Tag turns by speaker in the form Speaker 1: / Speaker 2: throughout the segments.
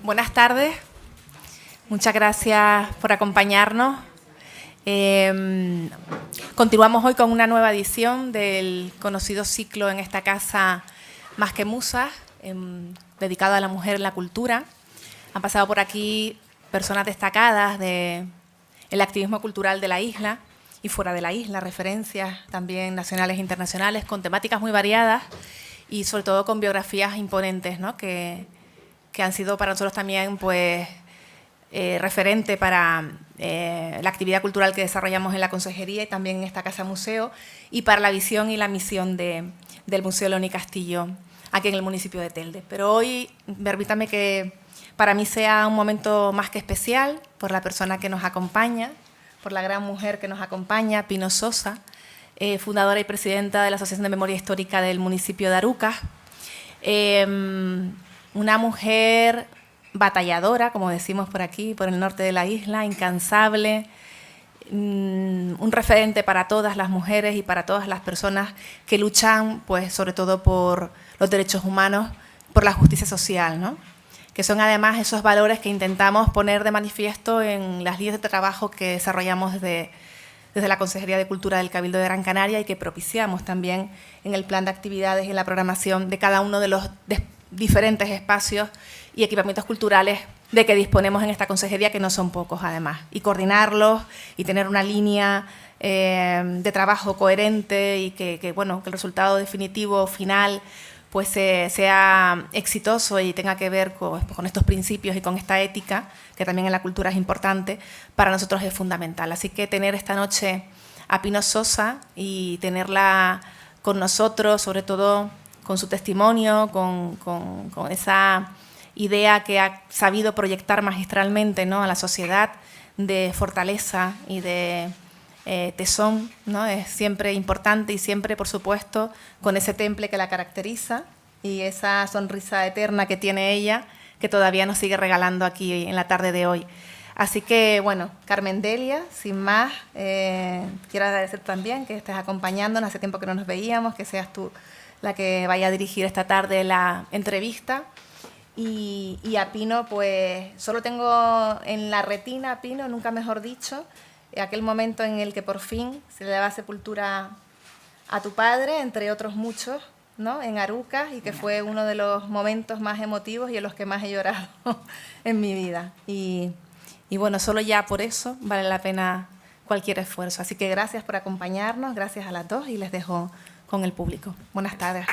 Speaker 1: Buenas tardes, muchas gracias por acompañarnos. Continuamos hoy con una nueva edición del conocido ciclo en esta casa Más que Musas, dedicado a la mujer en la cultura. Han pasado por aquí personas destacadas del activismo cultural de la isla y fuera de la isla, referencias también nacionales e internacionales, con temáticas muy variadas y sobre todo con biografías imponentes, ¿no? que han sido para nosotros también pues, referente para la actividad cultural que desarrollamos en la Consejería y también en esta Casa Museo, y para la visión y la misión del Museo León y Castillo aquí en el municipio de Telde. Pero hoy, permítame que para mí sea un momento más que especial por la persona que nos acompaña, por la gran mujer que nos acompaña, Pino Sosa, fundadora y presidenta de la Asociación de Memoria Histórica del municipio de Arucas. Una mujer batalladora, como decimos por aquí, por el norte de la isla, incansable, un referente para todas las mujeres y para todas las personas que luchan, pues, sobre todo por los derechos humanos, por la justicia social, ¿no? Que son además esos valores que intentamos poner de manifiesto en las líneas de trabajo que desarrollamos desde la Consejería de Cultura del Cabildo de Gran Canaria y que propiciamos también en el plan de actividades y en la programación de cada uno de los diferentes espacios y equipamientos culturales de que disponemos en esta consejería, que no son pocos además, y coordinarlos y tener una línea de trabajo coherente y que el resultado definitivo, final, pues sea exitoso y tenga que ver con estos principios y con esta ética, que también en la cultura es importante, para nosotros es fundamental. Así que tener esta noche a Pino Sosa y tenerla con nosotros, sobre todo con su testimonio, con esa idea que ha sabido proyectar magistralmente, ¿no?, a la sociedad, de fortaleza y de tesón, ¿no? Es siempre importante y siempre, por supuesto, con ese temple que la caracteriza y esa sonrisa eterna que tiene ella, que todavía nos sigue regalando aquí en la tarde de hoy. Así que, bueno, Carmen Delia, sin más, quiero agradecer también que estés acompañándonos, hace tiempo que no nos veíamos, que seas tú la que vaya a dirigir esta tarde la entrevista. Y a Pino, pues solo tengo en la retina a Pino, nunca mejor dicho, aquel momento en el que por fin se le daba sepultura a tu padre, entre otros muchos, ¿no?, en Arucas, y que fue uno de los momentos más emotivos y en los que más he llorado en mi vida. Y bueno, solo ya por eso vale la pena cualquier esfuerzo. Así que gracias por acompañarnos, gracias a las dos, y les dejo con el público. Buenas tardes.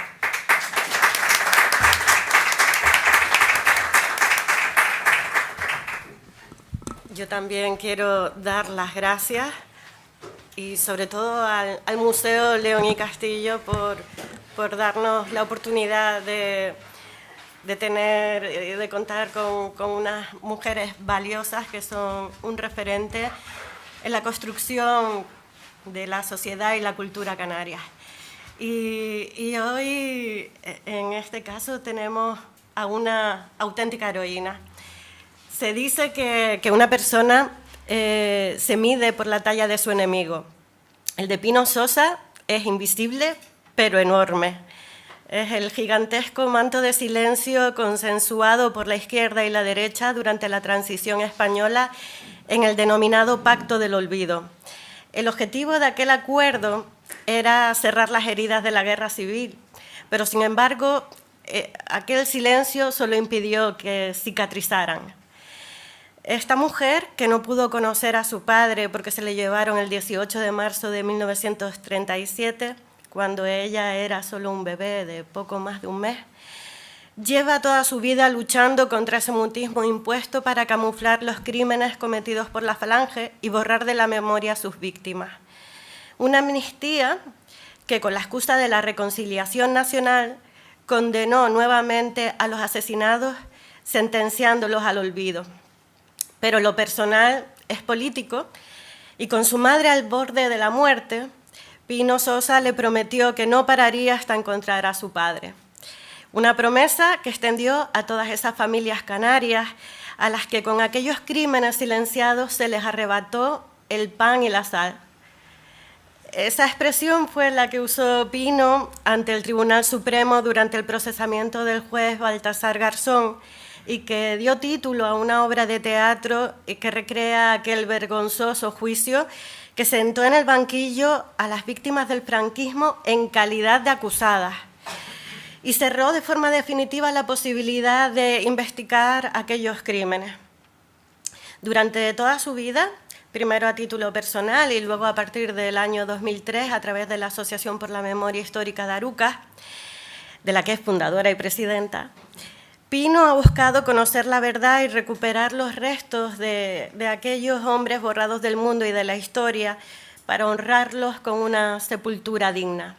Speaker 2: Yo también quiero dar las gracias y sobre todo al Museo León y Castillo por darnos la oportunidad de contar con unas mujeres valiosas que son un referente en la construcción de la sociedad y la cultura canaria. Y hoy, en este caso, tenemos a una auténtica heroína. Se dice que una persona se mide por la talla de su enemigo. El de Pino Sosa es invisible, pero enorme. Es el gigantesco manto de silencio consensuado por la izquierda y la derecha durante la transición española en el denominado Pacto del Olvido. El objetivo de aquel acuerdo era cerrar las heridas de la guerra civil, pero sin embargo, aquel silencio solo impidió que cicatrizaran. Esta mujer, que no pudo conocer a su padre porque se le llevaron el 18 de marzo de 1937, cuando ella era solo un bebé de poco más de un mes, lleva toda su vida luchando contra ese mutismo impuesto para camuflar los crímenes cometidos por la Falange y borrar de la memoria a sus víctimas. Una amnistía que, con la excusa de la reconciliación nacional, condenó nuevamente a los asesinados, sentenciándolos al olvido. Pero lo personal es político, y con su madre al borde de la muerte, Pino Sosa le prometió que no pararía hasta encontrar a su padre. Una promesa que extendió a todas esas familias canarias a las que con aquellos crímenes silenciados se les arrebató el pan y la sal. Esa expresión fue la que usó Pino ante el Tribunal Supremo durante el procesamiento del juez Baltasar Garzón, y que dio título a una obra de teatro que recrea aquel vergonzoso juicio que sentó en el banquillo a las víctimas del franquismo en calidad de acusadas y cerró de forma definitiva la posibilidad de investigar aquellos crímenes. Durante toda su vida, primero a título personal y luego a partir del año 2003 a través de la Asociación por la Memoria Histórica de Arucas, de la que es fundadora y presidenta, Pino ha buscado conocer la verdad y recuperar los restos de aquellos hombres borrados del mundo y de la historia para honrarlos con una sepultura digna.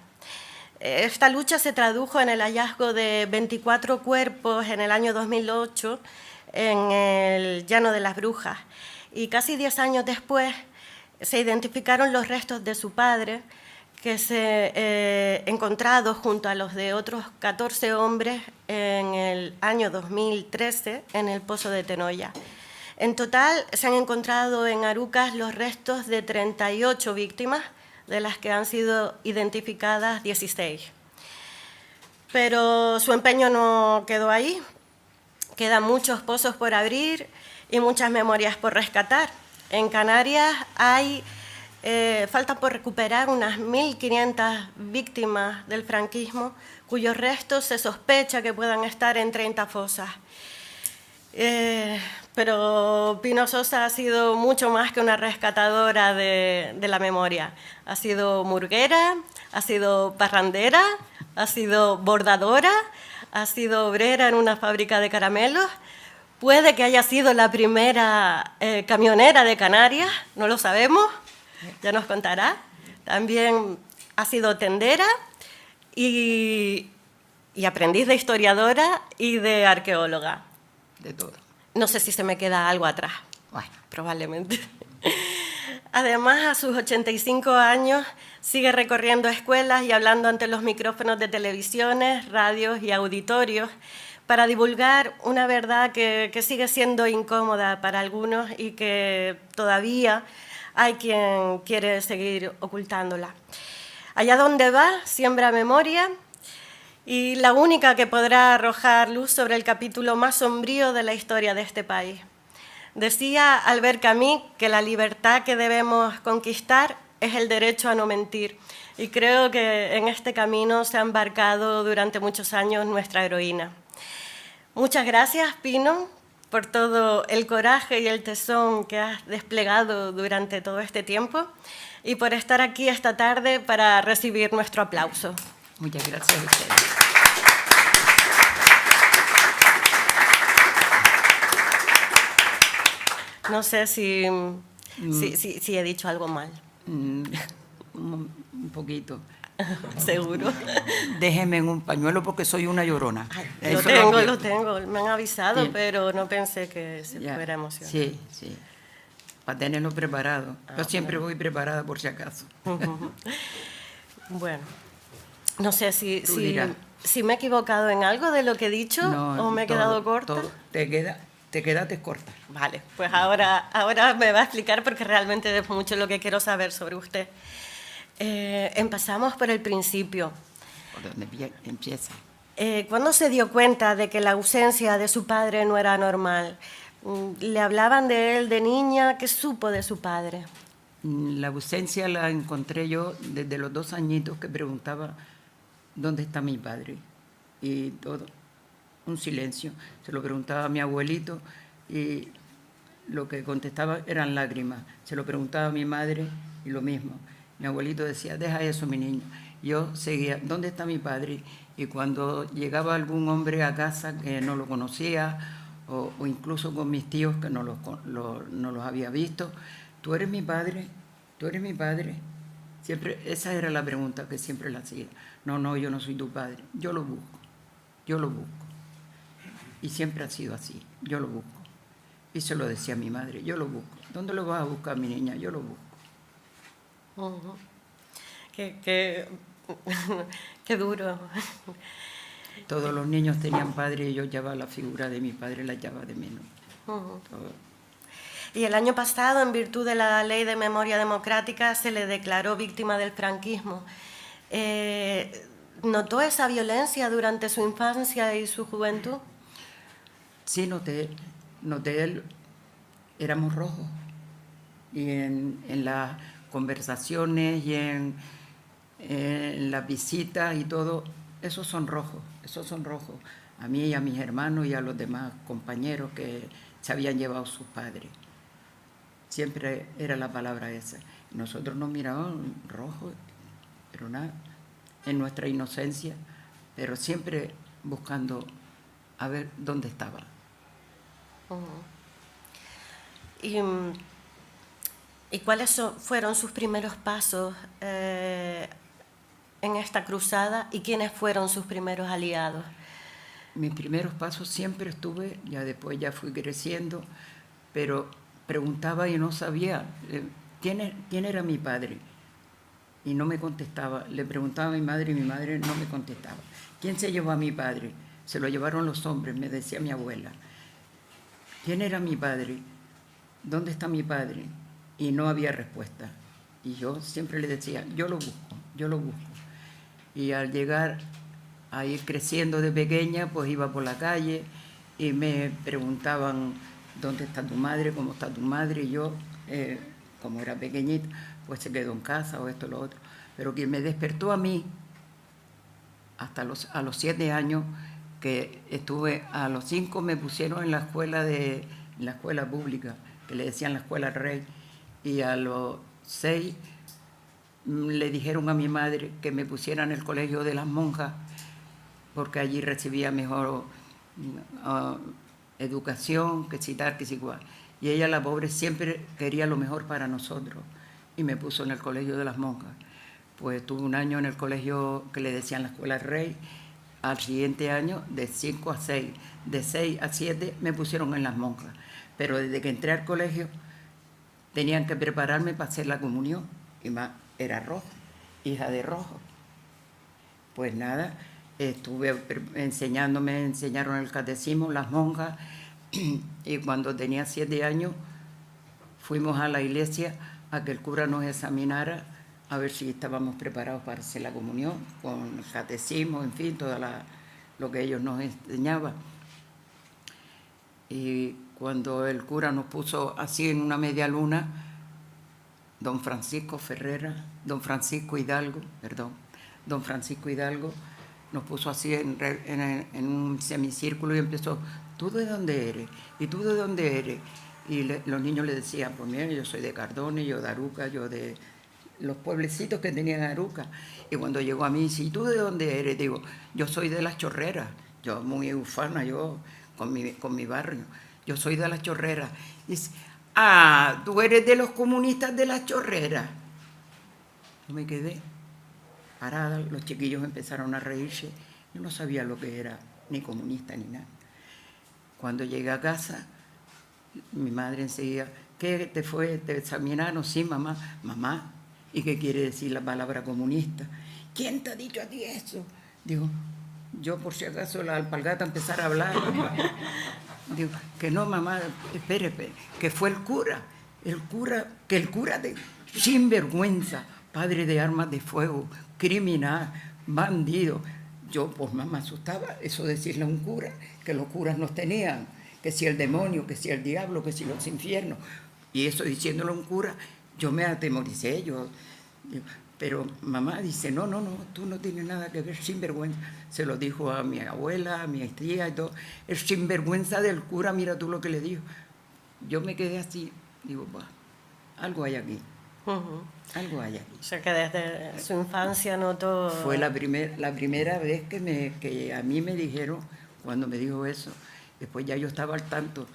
Speaker 2: Esta lucha se tradujo en el hallazgo de 24 cuerpos en el año 2008 en el Llano de las Brujas y casi 10 años después se identificaron los restos de su padre que se encontrados junto a los de otros 14 hombres en el año 2013 en el Pozo de Tenoya. En total se han encontrado en Arucas los restos de 38 víctimas, de las que han sido identificadas 16. Pero su empeño no quedó ahí. Quedan muchos pozos por abrir y muchas memorias por rescatar. En Canarias falta por recuperar unas 1.500 víctimas del franquismo, cuyos restos se sospecha que puedan estar en 30 fosas. Pero Pino Sosa ha sido mucho más que una rescatadora de la memoria. Ha sido murguera, ha sido parrandera, ha sido bordadora, ha sido obrera en una fábrica de caramelos. Puede que haya sido la primera camionera de Canarias, no lo sabemos, ya nos contará. También ha sido tendera y aprendiz de historiadora y de arqueóloga.
Speaker 3: De todo.
Speaker 2: No sé si se me queda algo atrás.
Speaker 3: Bueno,
Speaker 2: Probablemente. Además, a sus 85 años, sigue recorriendo escuelas y hablando ante los micrófonos de televisiones, radios y auditorios para divulgar una verdad que sigue siendo incómoda para algunos y que todavía hay quien quiere seguir ocultándola. Allá donde va, siembra memoria, y la única que podrá arrojar luz sobre el capítulo más sombrío de la historia de este país. Decía Albert Camus que la libertad que debemos conquistar es el derecho a no mentir, y creo que en este camino se ha embarcado durante muchos años nuestra heroína. Muchas gracias, Pino, por todo el coraje y el tesón que has desplegado durante todo este tiempo y por estar aquí esta tarde para recibir nuestro aplauso.
Speaker 3: muchas gracias a ustedes.
Speaker 2: No sé si he dicho algo mal.
Speaker 3: Un poquito.
Speaker 2: Seguro.
Speaker 3: Déjeme en un pañuelo porque soy una llorona.
Speaker 2: Lo tengo. Me han avisado, sí, pero no pensé que se fuera a emocionar.
Speaker 3: Sí, sí. Para tenerlo preparado. Yo siempre voy preparada por si acaso.
Speaker 2: Bueno, no sé si me he equivocado en algo de lo que he dicho o me he quedado corta.
Speaker 3: Te quedaste corta.
Speaker 2: Vale, pues ahora me va a explicar porque realmente es mucho lo que quiero saber sobre usted. Empezamos por el principio.
Speaker 3: ¿Por dónde empieza?
Speaker 2: ¿Cuándo se dio cuenta de que la ausencia de su padre no era normal? ¿Le hablaban de él de niña? ¿Qué supo de su padre?
Speaker 3: La ausencia la encontré yo desde los 2 añitos que preguntaba ¿dónde está mi padre? Y todo, un silencio. Se lo preguntaba a mi abuelito y lo que contestaba eran lágrimas. Se lo preguntaba a mi madre y lo mismo. Mi abuelito decía, deja eso, mi niño. Yo seguía, ¿dónde está mi padre? Y cuando llegaba algún hombre a casa que no lo conocía, o incluso con mis tíos que no los había visto, ¿tú eres mi padre? ¿Tú eres mi padre? Siempre, esa era la pregunta que siempre le hacía. No, yo no soy tu padre. Yo lo busco. Y siempre ha sido así. Yo lo busco. Y se lo decía a mi madre, yo lo busco. ¿Dónde lo vas a buscar, mi niña? Yo lo busco.
Speaker 2: Qué duro.
Speaker 3: Todos los niños tenían padre y yo llevaba la figura de mi padre, la llevaba de menos.
Speaker 2: Y el año pasado, en virtud de la Ley de Memoria Democrática, se le declaró víctima del franquismo. ¿Notó esa violencia durante su infancia y su juventud?
Speaker 3: sí noté éramos rojos. Y en las conversaciones y en las visitas y todo, esos son rojos. A mí y a mis hermanos y a los demás compañeros que se habían llevado sus padres. Siempre era la palabra esa. Nosotros nos mirábamos rojos, pero nada, en nuestra inocencia, pero siempre buscando a ver dónde estaba.
Speaker 2: ¿Y cuáles fueron sus primeros pasos en esta cruzada y quiénes fueron sus primeros aliados?
Speaker 3: Mis primeros pasos siempre estuve, ya después ya fui creciendo, pero preguntaba y no sabía quién era mi padre. Y no me contestaba. Le preguntaba a mi madre y mi madre no me contestaba. ¿Quién se llevó a mi padre? Se lo llevaron los hombres, me decía mi abuela. ¿Quién era mi padre? ¿Dónde está mi padre? Y no había respuesta. Y yo siempre le decía, yo lo busco. Y al llegar a ir creciendo de pequeña, pues iba por la calle y me preguntaban, ¿dónde está tu madre? ¿Cómo está tu madre? Y yo, como era pequeñita, pues se quedó en casa o esto o lo otro. Pero quien me despertó a mí, hasta a los 7 años, que estuve, a los 5 me pusieron en la escuela pública, que le decían la escuela Rey, y a los 6 le dijeron a mi madre que me pusiera en el colegio de las monjas, porque allí recibía mejor educación, que si tal, que si igual. Y ella, la pobre, siempre quería lo mejor para nosotros, y me puso en el colegio de las monjas. Pues tuve un año en el colegio que le decían la escuela Rey. Al siguiente año, de 5 a 6, de 6 a 7 me pusieron en las monjas. Pero desde que entré al colegio tenían que prepararme para hacer la comunión. Y más, era rojo, hija de rojo. Pues nada, estuve enseñaron el catecismo, las monjas, y cuando tenía 7 años fuimos a la iglesia a que el cura nos examinara a ver si estábamos preparados para hacer la comunión, con el catecismo, en fin, todo lo que ellos nos enseñaban. Y cuando el cura nos puso así en una media luna, don Francisco Hidalgo, nos puso así en un semicírculo y empezó, ¿tú de dónde eres? ¿Y tú de dónde eres? Y los niños le decían, pues mira, yo soy de Cardones, yo de Aruca, yo de los pueblecitos que tenían Aruca. Y cuando llegó a mí, ¿y tú de dónde eres? Digo, yo soy de Las Chorreras, yo muy ufana, yo con mi barrio, yo soy de Las Chorreras. Y dice, ah, tú eres de los comunistas de Las Chorreras. Yo me quedé parada, los chiquillos empezaron a reírse, yo no sabía lo que era ni comunista ni nada. Cuando llegué a casa, mi madre enseguida, ¿qué te fue? ¿Te examinaron? Sí, mamá. Mamá, ¿y qué quiere decir la palabra comunista? ¿Quién te ha dicho a ti eso? Digo, yo por si acaso la alpargata empezara a hablar. Digo, que no, mamá, espere, que fue el cura de sinvergüenza, padre de armas de fuego, criminal, bandido. Yo, pues mamá, asustaba eso decirle a un cura, que los curas nos tenían, que si el demonio, que si el diablo, que si los infiernos. Y eso diciéndolo a un cura, yo me atemoricé, pero mamá dice, no, tú no tienes nada que ver, sinvergüenza. Se lo dijo a mi abuela, a mi tía y todo. El sinvergüenza del cura, mira tú lo que le dijo. Yo me quedé así, digo, bah, algo hay aquí. Algo hay aquí.
Speaker 2: O sea, que desde su infancia notó...
Speaker 3: Fue la primera vez que a mí me dijeron, cuando me dijo eso, después ya yo estaba al tanto,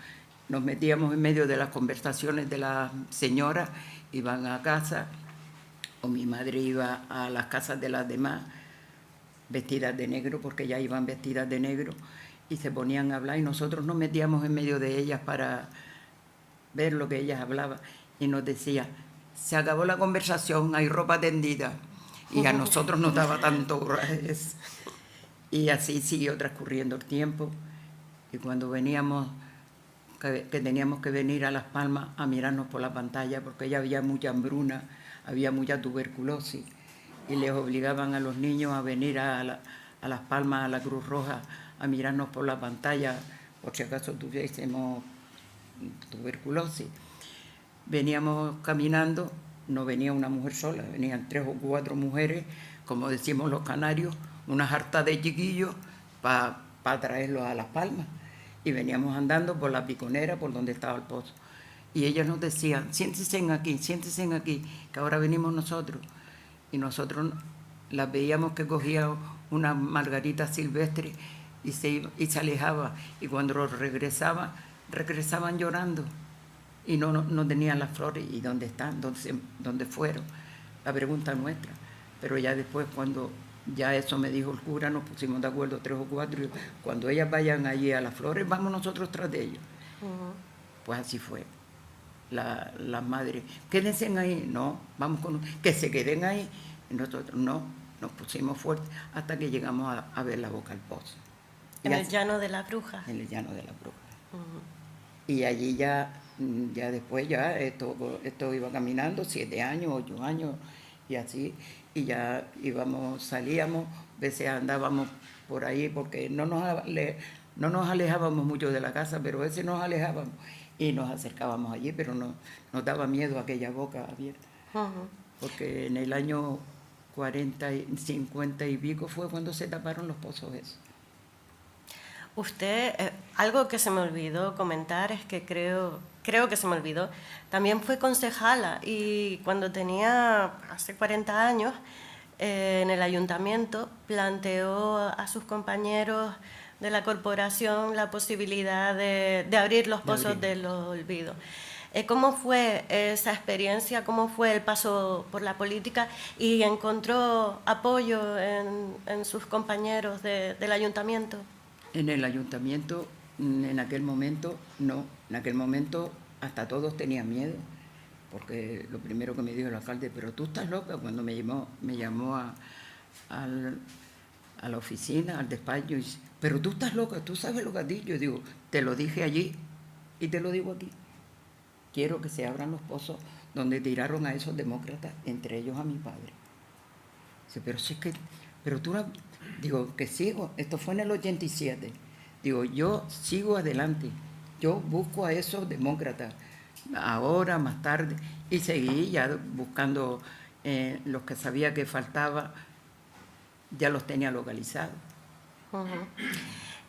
Speaker 3: nos metíamos en medio de las conversaciones de las señoras, iban a casa, o mi madre iba a las casas de las demás, vestidas de negro, porque ya iban vestidas de negro, y se ponían a hablar, y nosotros nos metíamos en medio de ellas para ver lo que ellas hablaban, y nos decía, se acabó la conversación, hay ropa tendida, y a nosotros nos daba tanto coraje. Y así siguió transcurriendo el tiempo, y cuando veníamos, que teníamos que venir a Las Palmas a mirarnos por la pantalla, porque ya había mucha hambruna, había mucha tuberculosis, y les obligaban a los niños a venir a Las Palmas, a la Cruz Roja, a mirarnos por la pantalla, por si acaso tuviésemos tuberculosis. Veníamos caminando, no venía una mujer sola, venían 3 o 4 mujeres, como decimos los canarios, unas hartas de chiquillos para traerlos a Las Palmas. Y veníamos andando por la piconera, por donde estaba el pozo. Y ellas nos decían, siéntense aquí, que ahora venimos nosotros. Y nosotros las veíamos que cogía una margarita silvestre y se alejaba. Y cuando regresaban llorando. Y no tenían las flores. ¿Y dónde están? ¿Dónde fueron? La pregunta nuestra. Pero ya después, cuando ya eso me dijo el cura, nos pusimos de acuerdo 3 o 4. Y cuando ellas vayan allí a las flores, vamos nosotros tras de ellos. Pues así fue. Las madres, quédense ahí, no, vamos con que se queden ahí. Y nosotros no, nos pusimos fuertes hasta que llegamos a ver la boca al pozo.
Speaker 2: En el llano de la Bruja.
Speaker 3: En el llano de la Bruja. Y allí ya después esto iba caminando 7 años, 8 años y así, y ya salíamos, a veces andábamos por ahí porque no nos alejábamos mucho de la casa, pero a veces nos alejábamos y nos acercábamos allí, pero nos daba miedo aquella boca abierta. Porque en el año 40, 50 y pico fue cuando se taparon los pozos esos.
Speaker 2: Usted, algo que se me olvidó comentar es que creo que se me olvidó, también fue concejala y cuando tenía hace 40 años en el ayuntamiento planteó a sus compañeros de la corporación la posibilidad de abrir los pozos del olvido. ¿Cómo fue esa experiencia? ¿Cómo fue el paso por la política? ¿Y encontró apoyo en sus compañeros del ayuntamiento?
Speaker 3: En el ayuntamiento, en aquel momento, no. En aquel momento hasta todos tenían miedo, porque lo primero que me dijo el alcalde, pero tú estás loca, cuando me llamó a la oficina, al despacho, y dice, pero tú estás loca, tú sabes lo que has dicho. Yo digo, te lo dije allí y te lo digo aquí. Quiero que se abran los pozos donde tiraron a esos demócratas, entre ellos a mi padre. Dice, pero si es que, pero tú no... Digo, que sigo, esto fue en el 87. Digo, yo sigo adelante, yo busco a esos demócratas, ahora, más tarde, y seguí ya buscando los que sabía que faltaba, ya los tenía localizados.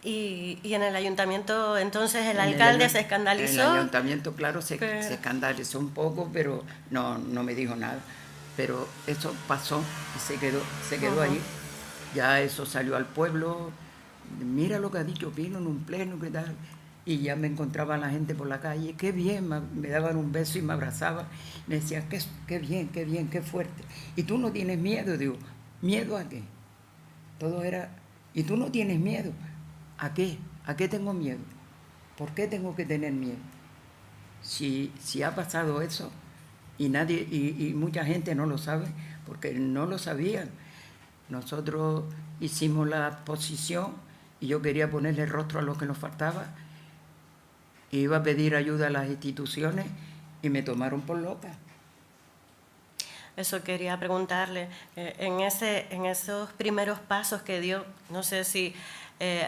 Speaker 2: Y en el ayuntamiento, entonces, el alcalde se escandalizó.
Speaker 3: En el ayuntamiento, claro, se escandalizó un poco, pero no me dijo nada. Pero eso pasó y se quedó ahí. Ya eso salió al pueblo, mira lo que ha dicho Pino en un pleno, ¿qué tal? Y ya me encontraba la gente por la calle, qué bien, me daban un beso y me abrazaban. Me decían, qué bien, qué fuerte. Y tú no tienes miedo, digo, ¿miedo a qué? Todo era, y tú no tienes miedo, ¿a qué? ¿A qué tengo miedo? ¿Por qué tengo que tener miedo? Si ha pasado eso, y mucha gente no lo sabe, porque no lo sabían. Nosotros hicimos la exposición y yo quería ponerle rostro a lo que nos faltaba. Iba a pedir ayuda a las instituciones y me tomaron por loca.
Speaker 2: Eso quería preguntarle. En esos primeros pasos que dio, no sé si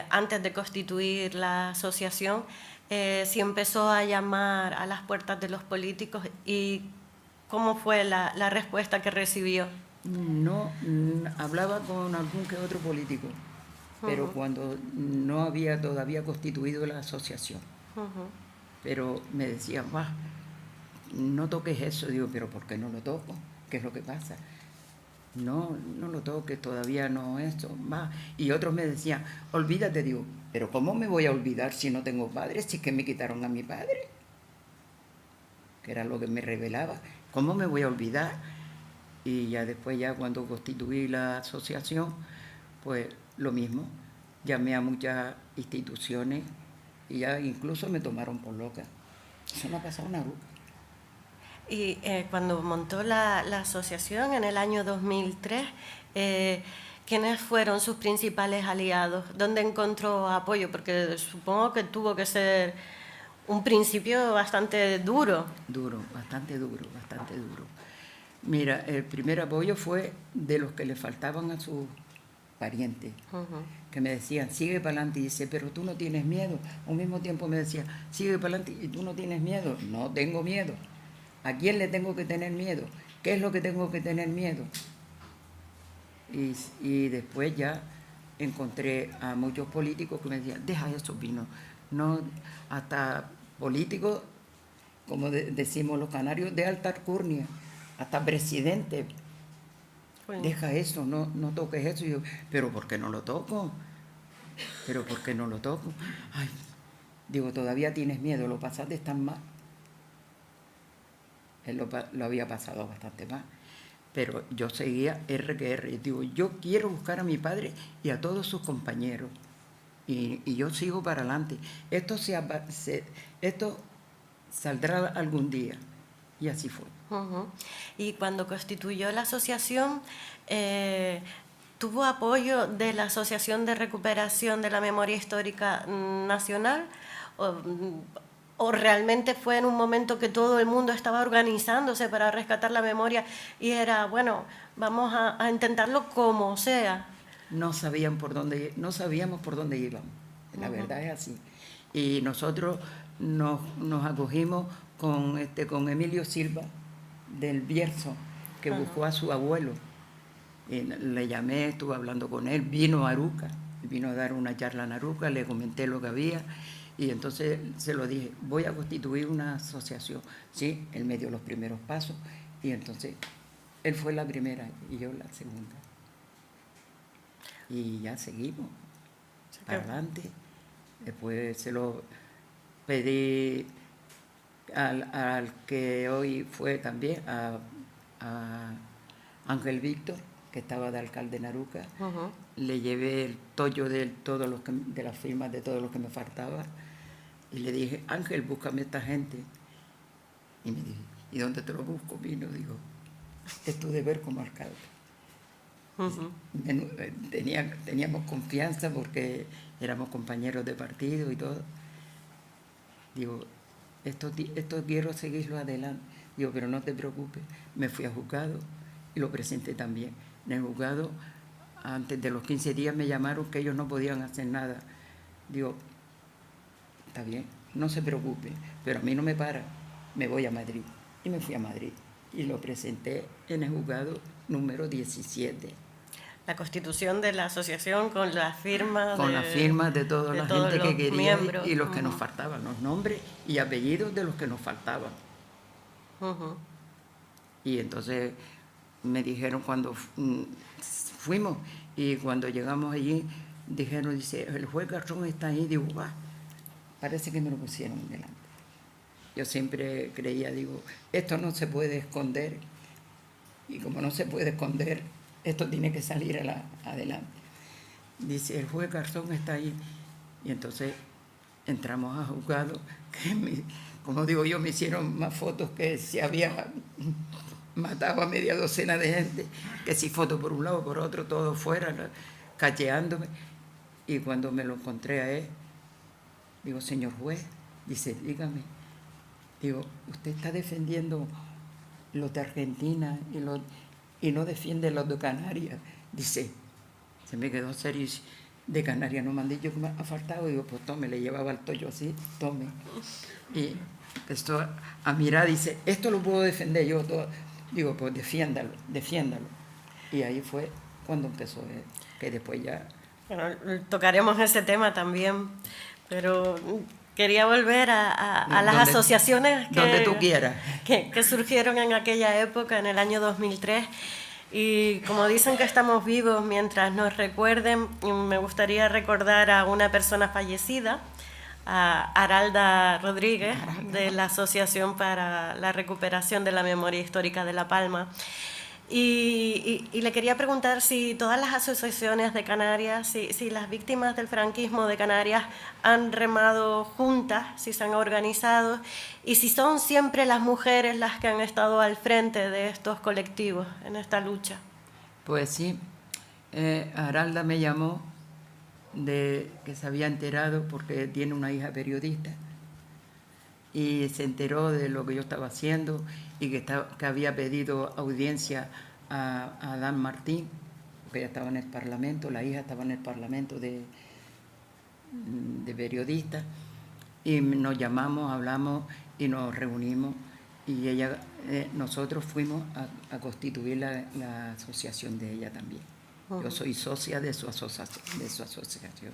Speaker 2: antes de constituir la asociación, si empezó a llamar a las puertas de los políticos y cómo fue la respuesta que recibió.
Speaker 3: No, hablaba con algún que otro político, pero cuando no había todavía constituido la asociación. Pero me decían, no toques eso. Digo, pero ¿por qué no lo toco? ¿Qué es lo que pasa? No lo toques, todavía no esto, va. Y otros me decían, olvídate. Digo, pero ¿cómo me voy a olvidar si no tengo padre? Si es que me quitaron a mi padre, que era lo que me revelaba. ¿Cómo me voy a olvidar? Y ya después, ya cuando constituí la asociación, pues lo mismo. Llamé a muchas instituciones y ya incluso me tomaron por loca. Eso no ha pasado nada.
Speaker 2: Y cuando montó la asociación en el año 2003, ¿quiénes fueron sus principales aliados? ¿Dónde encontró apoyo? Porque supongo que tuvo que ser un principio bastante duro.
Speaker 3: Bastante duro. Mira, el primer apoyo fue de los que le faltaban a sus parientes,
Speaker 2: Ujú.
Speaker 3: que me decían, sigue para adelante, y dice, pero tú no tienes miedo. Al mismo tiempo me decía, sigue para adelante, y tú no tienes miedo. No tengo miedo. ¿A quién le tengo que tener miedo? ¿Qué es lo que tengo que tener miedo? Y después ya encontré a muchos políticos que me decían, deja eso, Pino. No, hasta políticos, como decimos los canarios, de alta alcurnia, hasta presidente.
Speaker 2: Bueno,
Speaker 3: Deja eso, no toques eso. Y yo, pero ¿por qué no lo toco? ¿Pero por qué no lo toco? Ay, digo, todavía tienes miedo, lo pasaste tan mal. Él lo había pasado bastante mal. Pero yo seguía R que R. Y digo, yo quiero buscar a mi padre y a todos sus compañeros. Y yo sigo para adelante. Esto saldrá algún día. Y así fue.
Speaker 2: ujú. Y cuando constituyó la asociación, ¿tuvo apoyo de la Asociación de Recuperación de la Memoria Histórica Nacional? ¿O realmente fue en un momento que todo el mundo estaba organizándose para rescatar la memoria y era, bueno, vamos a intentarlo como sea?
Speaker 3: No sabíamos por dónde íbamos. La verdad es así. Y nosotros nos acogimos con Emilio Silva del Bierzo, que buscó a su abuelo. Y le llamé, estuve hablando con él, vino a Aruca, vino a dar una charla en Aruca, le comenté lo que había y entonces se lo dije, voy a constituir una asociación. Sí, él me dio los primeros pasos y entonces él fue la primera y yo la segunda. Y ya seguimos para adelante. Después se lo pedí al que hoy fue también, a Ángel Víctor, que estaba de alcalde en Aruca.
Speaker 2: Ujú.
Speaker 3: Le llevé el tollo de las firmas de todos los que me faltaba y le dije, Ángel, búscame esta gente. Y me dijo, ¿y dónde te lo busco? Vino, digo, es tu deber como alcalde.
Speaker 2: Ujú.
Speaker 3: Teníamos confianza porque éramos compañeros de partido y todo. Digo, esto quiero seguirlo adelante. Digo, pero no te preocupes. Me fui a juzgado y lo presenté también. En el juzgado, antes de los 15 días me llamaron que ellos no podían hacer nada. Digo, está bien, no se preocupe, pero a mí no me para, me voy a Madrid. Y me fui a Madrid y lo presenté en el juzgado número 17.
Speaker 2: La constitución de la asociación con las firmas
Speaker 3: Con las firmas de toda la
Speaker 2: todos
Speaker 3: gente que
Speaker 2: los
Speaker 3: quería
Speaker 2: miembros.
Speaker 3: y los que nos faltaban, los nombres y apellidos de los que nos faltaban.
Speaker 2: Ujú.
Speaker 3: Y entonces me dijeron cuando fuimos y cuando llegamos allí, dijeron, dice, el juez Garzón está ahí. Digo, parece que me lo pusieron delante. Yo siempre creía, digo, esto no se puede esconder. Y como no se puede esconder, esto tiene que salir adelante. Dice, el juez Garzón está ahí. Y entonces entramos a juzgado, que como digo yo, me hicieron más fotos que si había matado a media docena de gente, que si fotos por un lado, por otro, todo fuera, cacheándome. Y cuando me lo encontré a él, digo, señor juez, dice, dígame, digo, usted está defendiendo los de Argentina y no defiende los de Canarias. Dice, se me quedó serio y dice, de Canarias no me han dicho que me ha faltado. Digo, pues tome, le llevaba el tollo así, tome. Y empezó a mirar, dice, esto lo puedo defender yo todo. Digo, pues defiéndalo. Y ahí fue cuando empezó, que después ya...
Speaker 2: Bueno, tocaremos ese tema también, pero quería volver a las asociaciones
Speaker 3: donde tú quieras.
Speaker 2: Que surgieron en aquella época, en el año 2003. Y como dicen que estamos vivos mientras nos recuerden, me gustaría recordar a una persona fallecida, a Aralda Rodríguez, de la Asociación para la Recuperación de la Memoria Histórica de La Palma. Y le quería preguntar si todas las asociaciones de Canarias, si las víctimas del franquismo de Canarias han remado juntas, si se han organizado y si son siempre las mujeres las que han estado al frente de estos colectivos en esta lucha.
Speaker 3: Pues sí, Aralda me llamó de que se había enterado porque tiene una hija periodista y se enteró de lo que yo estaba haciendo y que había pedido audiencia a Adán Martín, porque ella estaba en el Parlamento, la hija estaba en el Parlamento de periodistas, y nos llamamos, hablamos y nos reunimos, y ella, nosotros fuimos a constituir la asociación de ella también. Yo soy socia de su asociación.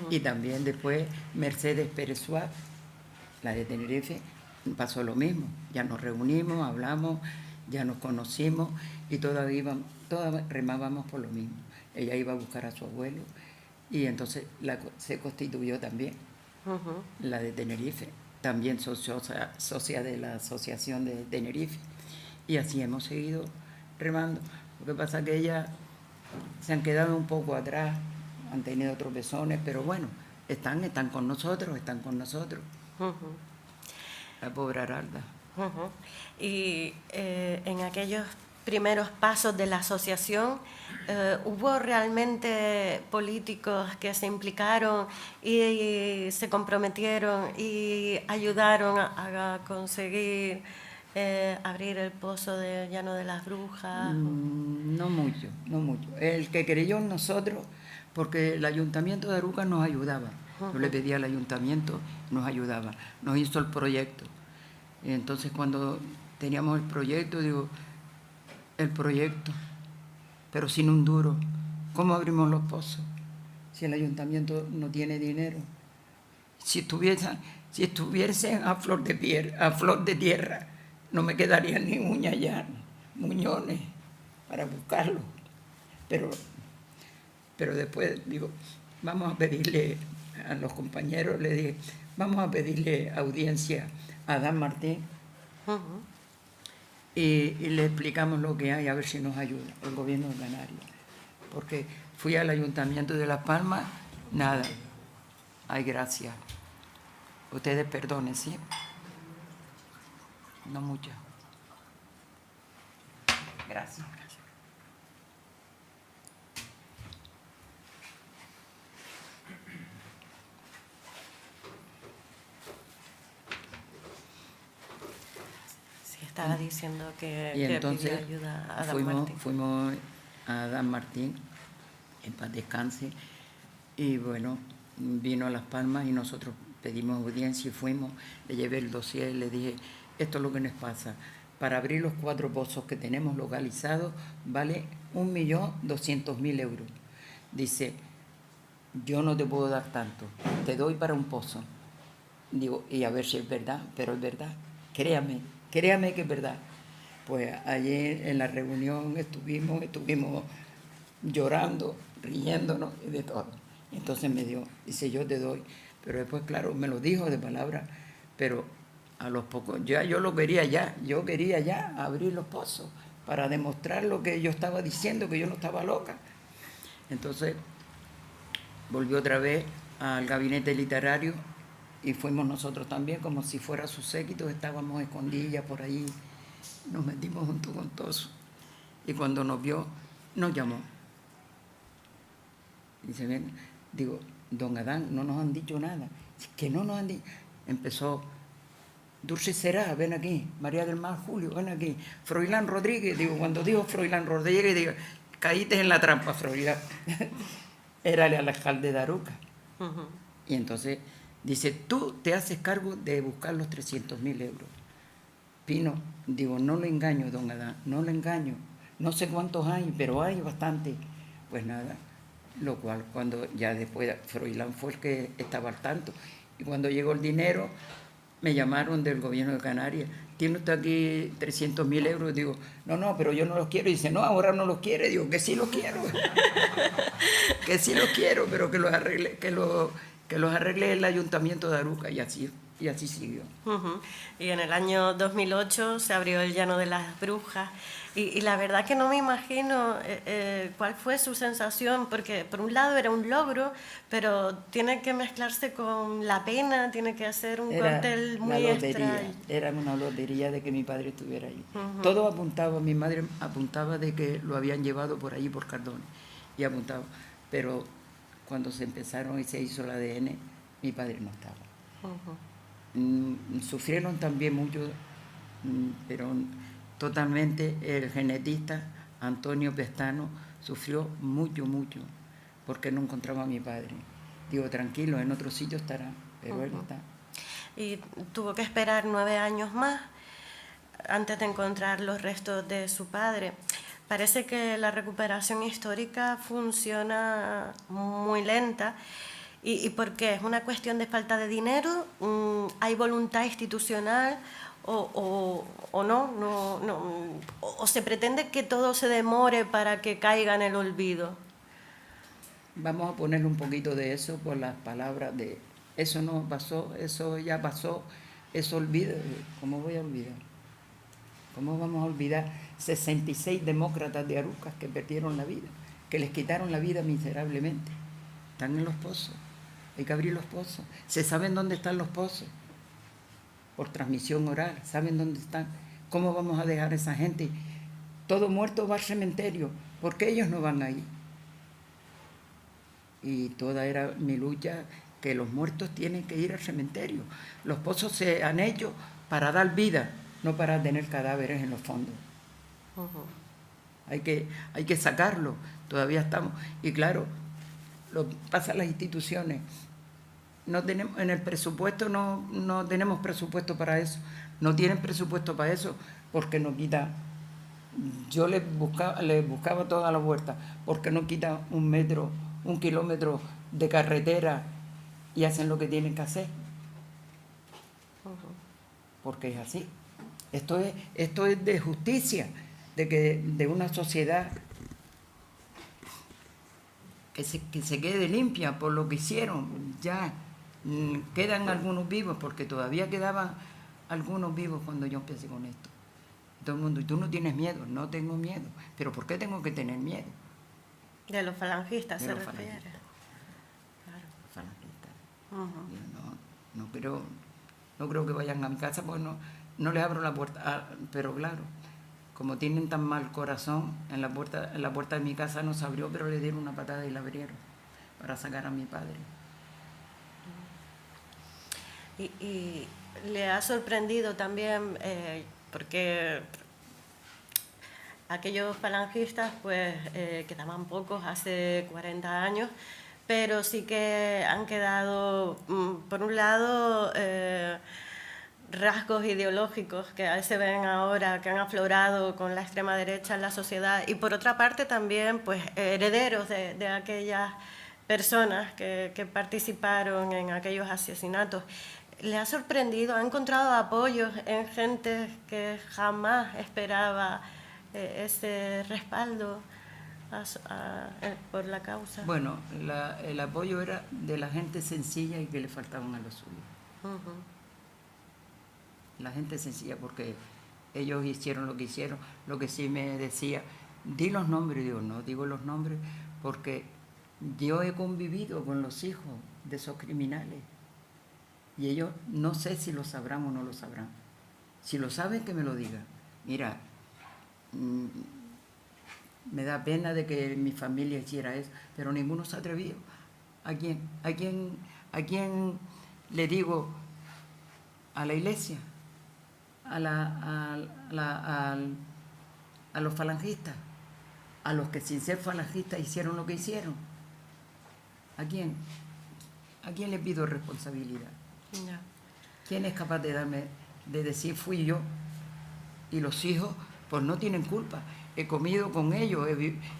Speaker 3: Y también después Mercedes Pérez Suárez, la de Tenerife, pasó lo mismo. Ya nos reunimos, hablamos, ya nos conocimos y todas remábamos por lo mismo. Ella iba a buscar a su abuelo y entonces se constituyó también, la de Tenerife, también socia de la asociación de Tenerife. Y así hemos seguido remando. Lo que pasa es que ellas se han quedado un poco atrás, han tenido tropezones, pero bueno, están con nosotros. La pobre Aralda.
Speaker 2: Y en aquellos primeros pasos de la asociación, ¿hubo realmente políticos que se implicaron y se comprometieron y ayudaron a conseguir abrir el pozo del Llano de las Brujas?
Speaker 3: No mucho. El que creyó en nosotros, porque el Ayuntamiento de Aruca nos ayudaba. Yo le pedí al Ayuntamiento, nos ayudaba, nos hizo el proyecto. Y entonces cuando teníamos el proyecto, digo, el proyecto, pero sin un duro, ¿cómo abrimos los pozos? Si el Ayuntamiento no tiene dinero. Si estuviesen a flor de tierra, no me quedarían ni uñas ya, muñones para buscarlo. Pero después digo, vamos a pedirle a los compañeros, le dije, vamos a pedirle audiencia a Adán Martín y le explicamos lo que hay, a ver si nos ayuda el gobierno de Canarias. Porque fui al Ayuntamiento de Las Palmas, nada, ay, gracias. Ustedes perdonen, ¿sí? No mucho. Gracias.
Speaker 2: Sí, estaba diciendo que
Speaker 3: entonces
Speaker 2: pidió ayuda a Adán Martín.
Speaker 3: Fuimos a Adán Martín, en paz descanse, y bueno, vino a Las Palmas y nosotros pedimos audiencia y fuimos, le llevé el dossier y le dije, esto es lo que nos pasa. Para abrir los 4 pozos que tenemos localizados vale 1.200.000 euros. Dice, yo no te puedo dar tanto, te doy para un pozo. Digo, y a ver si es verdad, pero es verdad. Créame que es verdad. Pues ayer en la reunión estuvimos llorando, riéndonos y de todo. Entonces me dio, dice, yo te doy. Pero después, claro, me lo dijo de palabra, pero a los pocos, yo quería ya abrir los pozos para demostrar lo que yo estaba diciendo, que yo no estaba loca. Entonces volvió otra vez al gabinete literario y fuimos nosotros también, como si fuera su séquito, estábamos escondidas por ahí, nos metimos junto con todos. Y cuando nos vio, nos llamó. Dice, ven, digo, don Adán, no nos han dicho nada. Que no nos han dicho. Empezó, Dulce Será, ven aquí. María del Mar Julio, ven aquí. Froilán Rodríguez, digo, cuando dijo Froilán Rodríguez, digo, caíste en la trampa, Froilán. Era el alcalde de Aruca. Y entonces dice, tú te haces cargo de buscar los 300.000 euros. Pino, digo, no lo engaño, don Adán, no lo engaño. No sé cuántos hay, pero hay bastante. Pues nada. Lo cual, cuando ya después Froilán fue el que estaba al tanto, y cuando llegó el dinero, me llamaron del gobierno de Canarias, ¿tiene usted aquí 300.000 euros? Digo, no, pero yo no los quiero. Y dice, no, ahora no los quiere. Digo, que sí los quiero. Que sí los quiero, pero que los arregle el Ayuntamiento de Aruca. Y así siguió.
Speaker 2: Y en el año 2008 se abrió el Llano de las Brujas. Y la verdad que no me imagino cuál fue su sensación, porque por un lado era un logro, pero tiene que mezclarse con la pena, tiene que hacer un cóctel muy extraño.
Speaker 3: Era una lotería de que mi padre estuviera ahí. Todo apuntaba, mi madre apuntaba de que lo habían llevado por ahí, por Cardona, y apuntaba. Pero cuando se empezaron y se hizo el ADN, mi padre no estaba. Sufrieron también mucho, pero totalmente el genetista Antonio Pestano sufrió mucho, mucho, porque no encontraba a mi padre. Digo, tranquilo, en otro sitio estará, pero él está.
Speaker 2: Y tuvo que esperar 9 años más antes de encontrar los restos de su padre. Parece que la recuperación histórica funciona muy lenta. ¿Y por qué? ¿Es una cuestión de falta de dinero? ¿Hay voluntad institucional? ¿O no? ¿O se pretende que todo se demore para que caiga en el olvido?
Speaker 3: Vamos a ponerle un poquito de eso por las palabras de eso no pasó, eso ya pasó, eso olvida. ¿Cómo voy a olvidar? ¿Cómo vamos a olvidar 66 demócratas de Arucas que perdieron la vida, que les quitaron la vida miserablemente? Están en los pozos, hay que abrir los pozos. Se saben dónde están los pozos, por transmisión oral, saben dónde están. ¿Cómo vamos a dejar a esa gente? Todo muerto va al cementerio, ¿por qué ellos no van ahí? Y toda era mi lucha, que los muertos tienen que ir al cementerio. Los pozos se han hecho para dar vida, no para tener cadáveres en los fondos. Hay que sacarlo, todavía estamos. Y claro, lo pasa a las instituciones. No tenemos, en el presupuesto no tenemos presupuesto para eso. No tienen presupuesto para eso porque no quita. Yo les buscaba toda la vuelta, porque no quita 1 metro, 1 kilómetro de carretera y hacen lo que tienen que hacer. Porque es así. Esto es de justicia, de una sociedad que se quede limpia por lo que hicieron. Ya quedan algunos vivos, porque todavía quedaban algunos vivos cuando yo empecé con esto. Todo el mundo, ¿y tú no tienes miedo? No tengo miedo. ¿Pero por qué tengo que tener miedo?
Speaker 2: De los falangistas,
Speaker 3: De
Speaker 2: se
Speaker 3: los
Speaker 2: refiere.
Speaker 3: falangistas.
Speaker 2: Claro.
Speaker 3: Falangistas. No creo que vayan a mi casa, porque no les abro la puerta. Pero claro, como tienen tan mal corazón, en la puerta de mi casa no se abrió, pero le dieron una patada y la abrieron para sacar a mi padre.
Speaker 2: Y le ha sorprendido también, porque aquellos falangistas pues quedaban pocos hace 40 años, pero sí que han quedado, por un lado, rasgos ideológicos que se ven ahora, que han aflorado con la extrema derecha en la sociedad, y por otra parte también pues herederos de aquellas personas que participaron en aquellos asesinatos. ¿Le ha sorprendido? ¿Ha encontrado apoyos en gente que jamás esperaba ese respaldo por la causa?
Speaker 3: Bueno, el apoyo era de la gente sencilla y que le faltaban a los suyos. La gente sencilla, porque ellos hicieron lo que hicieron. Lo que sí me decía, di los nombres. Digo, no digo los nombres porque yo he convivido con los hijos de esos criminales. Y ellos no sé si lo sabrán o no lo sabrán. Si lo saben, que me lo digan. Mira, me da pena de que mi familia hiciera eso, pero ninguno se ha atrevido. ¿A quién le digo? A la iglesia, a los falangistas, a los que sin ser falangistas hicieron lo que hicieron. ¿A quién? ¿A quién le pido responsabilidad?
Speaker 2: No.
Speaker 3: ¿Quién es capaz de decir fui yo? Y los hijos pues no tienen culpa. He comido con ellos,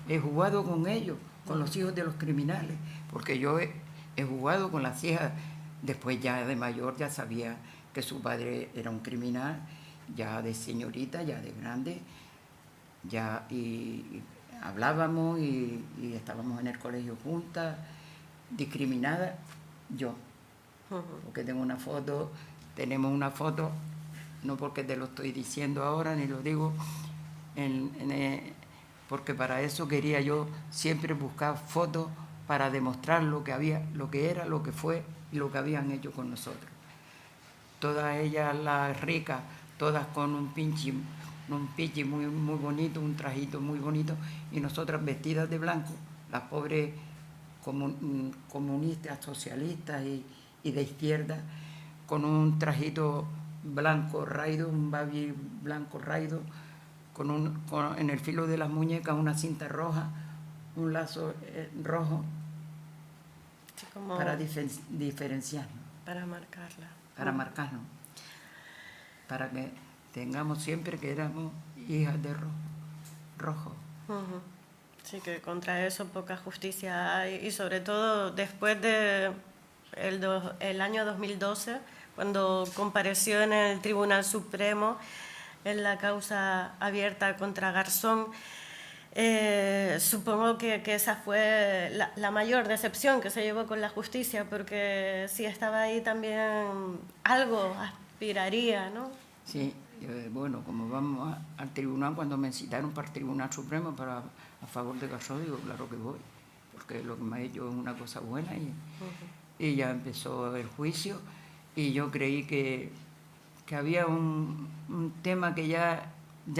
Speaker 3: he jugado con ellos, con los hijos de los criminales, porque yo he jugado con las hijas. Después ya de mayor ya sabía que su padre era un criminal, ya de señorita, ya de grande, ya y hablábamos y estábamos en el colegio juntas, discriminadas, yo. Porque tenemos una foto, no porque te lo estoy diciendo ahora, ni lo digo, porque para eso quería yo siempre buscar fotos para demostrar lo que había, lo que era, lo que fue y lo que habían hecho con nosotros. Todas ellas, las ricas, todas con un pinche muy, muy bonito, un trajito muy bonito, y nosotras vestidas de blanco, las pobres comunistas, socialistas y de izquierda, con un trajito blanco raído, un babi blanco raído, en el filo de las muñecas una cinta roja, un lazo rojo
Speaker 2: Sí, como
Speaker 3: para diferenciarnos,
Speaker 2: para marcarla.
Speaker 3: para marcarnos, para que tengamos siempre que éramos hijas de rojo.
Speaker 2: Ujú. Sí, que contra eso poca justicia hay, y sobre todo después de el año 2012, cuando compareció en el Tribunal Supremo en la causa abierta contra Garzón. Supongo que esa fue la mayor decepción que se llevó con la justicia, porque si estaba ahí también algo aspiraría, ¿no?
Speaker 3: Sí, bueno, como vamos al tribunal, cuando me citaron para el Tribunal Supremo a favor de Garzón, digo, claro que voy, porque lo que me ha hecho es una cosa buena y ya empezó el juicio y yo creí que había un tema que ya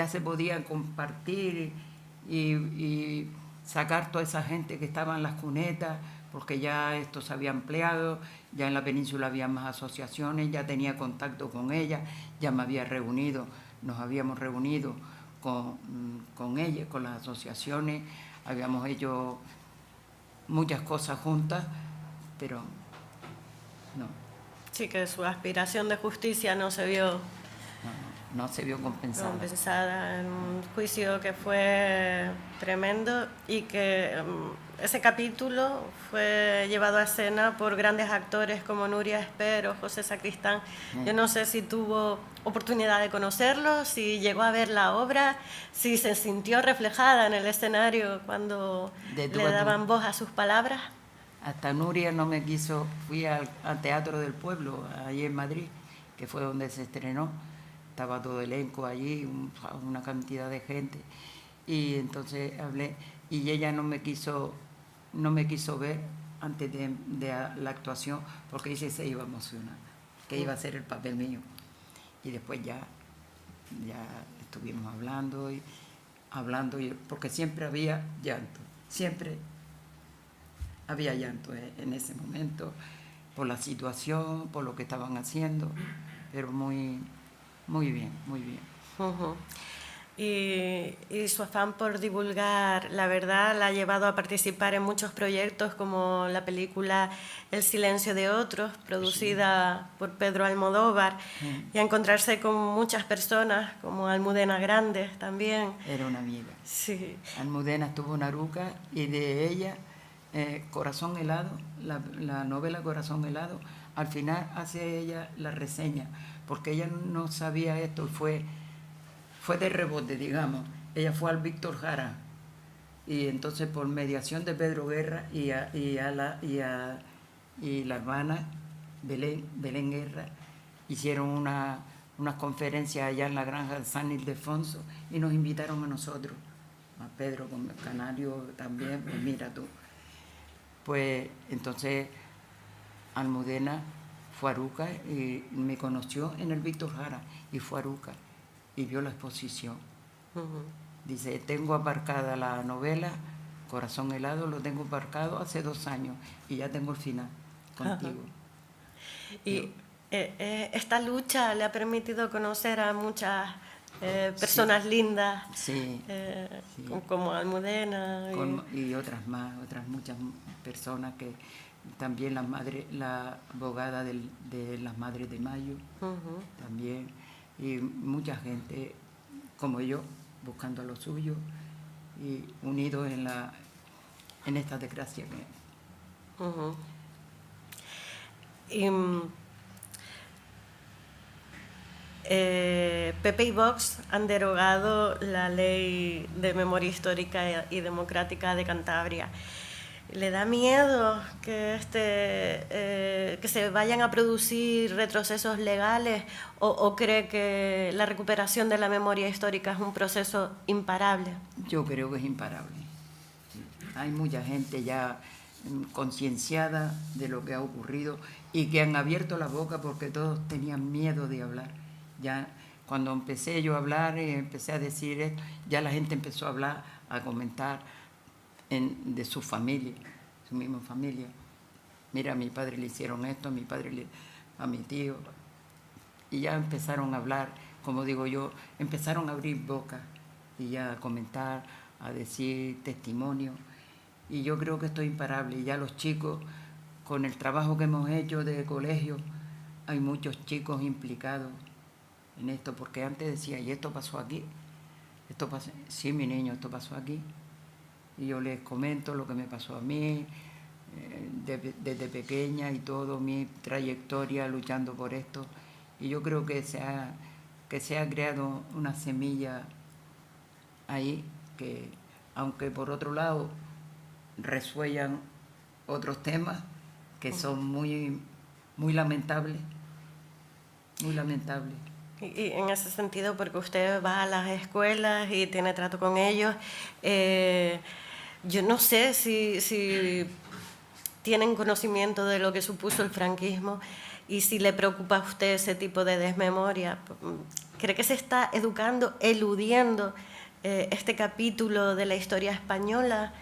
Speaker 3: se podía compartir y sacar toda esa gente que estaba en las cunetas, porque ya esto se había ampliado, ya en la península había más asociaciones, ya tenía contacto con ellas, ya me había reunido, nos habíamos reunido con ellas, con las asociaciones, habíamos hecho muchas cosas juntas, pero no.
Speaker 2: Sí, que su aspiración de justicia no se vio
Speaker 3: No se vio compensada.
Speaker 2: en un juicio que fue tremendo y que ese capítulo fue llevado a escena por grandes actores como Nuria Espero, José Sacristán. Yo no sé si tuvo oportunidad de conocerlo, si llegó a ver la obra, si se sintió reflejada en el escenario cuando le daban voz a sus palabras.
Speaker 3: Hasta Nuria no me quiso, fui al Teatro del Pueblo, allí en Madrid, que fue donde se estrenó. Estaba todo elenco allí, una cantidad de gente, y entonces hablé, y ella no me quiso ver antes de la actuación, porque dice que se iba a emocionar, que iba a ser el papel mío. Y después ya estuvimos hablando, porque siempre había llanto, siempre había llanto en ese momento, por la situación, por lo que estaban haciendo, pero muy bien, muy bien.
Speaker 2: Uh-huh. Y su afán por divulgar la verdad la ha llevado a participar en muchos proyectos como la película El silencio de otros, producida por Pedro Almodóvar, y a encontrarse con muchas personas como Almudena Grandes también.
Speaker 3: Era una amiga.
Speaker 2: Sí.
Speaker 3: Almudena estuvo en Aruca y de ella, Corazón Helado, la novela Corazón Helado, al final hace ella la reseña, porque ella no sabía esto, fue de rebote, digamos. Ella fue al Víctor Jara y entonces por mediación de Pedro Guerra y la hermana Belén Guerra hicieron unas conferencias allá en la granja de San Ildefonso y nos invitaron a nosotros, a Pedro con el Canario también, pues mira tú. Pues entonces Almudena fue a Aruca y me conoció en el Víctor Jara y fue a Aruca y vio la exposición.
Speaker 2: Uh-huh.
Speaker 3: Dice, tengo aparcada la novela Corazón Helado, lo tengo aparcado hace 2 años y ya tengo el final contigo.
Speaker 2: Y esta lucha le ha permitido conocer a muchas personas lindas,
Speaker 3: sí.
Speaker 2: como Almudena.
Speaker 3: Y otras muchas personas que también la abogada de las Madres de Mayo,
Speaker 2: uh-huh.
Speaker 3: también, y mucha gente como yo, buscando lo suyo y unidos en esta desgracia que...
Speaker 2: Uh-huh. Pepe y Vox han derogado la ley de memoria histórica y democrática de Cantabria. ¿Le da miedo que se vayan a producir retrocesos legales o cree que la recuperación de la memoria histórica es un proceso imparable?
Speaker 3: Yo creo que es imparable. Hay mucha gente ya concienciada de lo que ha ocurrido y que han abierto la boca porque todos tenían miedo de hablar. Ya cuando empecé yo a hablar y empecé a decir esto, ya la gente empezó a hablar, a comentar de su familia, su misma familia. Mira, a mi padre le hicieron esto, a mi tío. Y ya empezaron a hablar, como digo yo, empezaron a abrir boca y ya a comentar, a decir testimonio. y yo creo que esto es imparable. Y ya los chicos, con el trabajo que hemos hecho de colegio, hay muchos chicos implicados en esto, porque antes decía, ¿y esto pasó aquí? Esto pasó, sí, mi niño, esto pasó aquí. Y yo les comento lo que me pasó a mí, desde pequeña y todo, mi trayectoria luchando por esto. Y yo creo que se ha creado una semilla ahí que, aunque por otro lado resuellan otros temas que son muy, muy lamentables, muy lamentables.
Speaker 2: Y en ese sentido, porque usted va a las escuelas y tiene trato con ellos, yo no sé si tienen conocimiento de lo que supuso el franquismo y si le preocupa a usted ese tipo de desmemoria. ¿Cree que se está educando, eludiendo este capítulo de la historia española?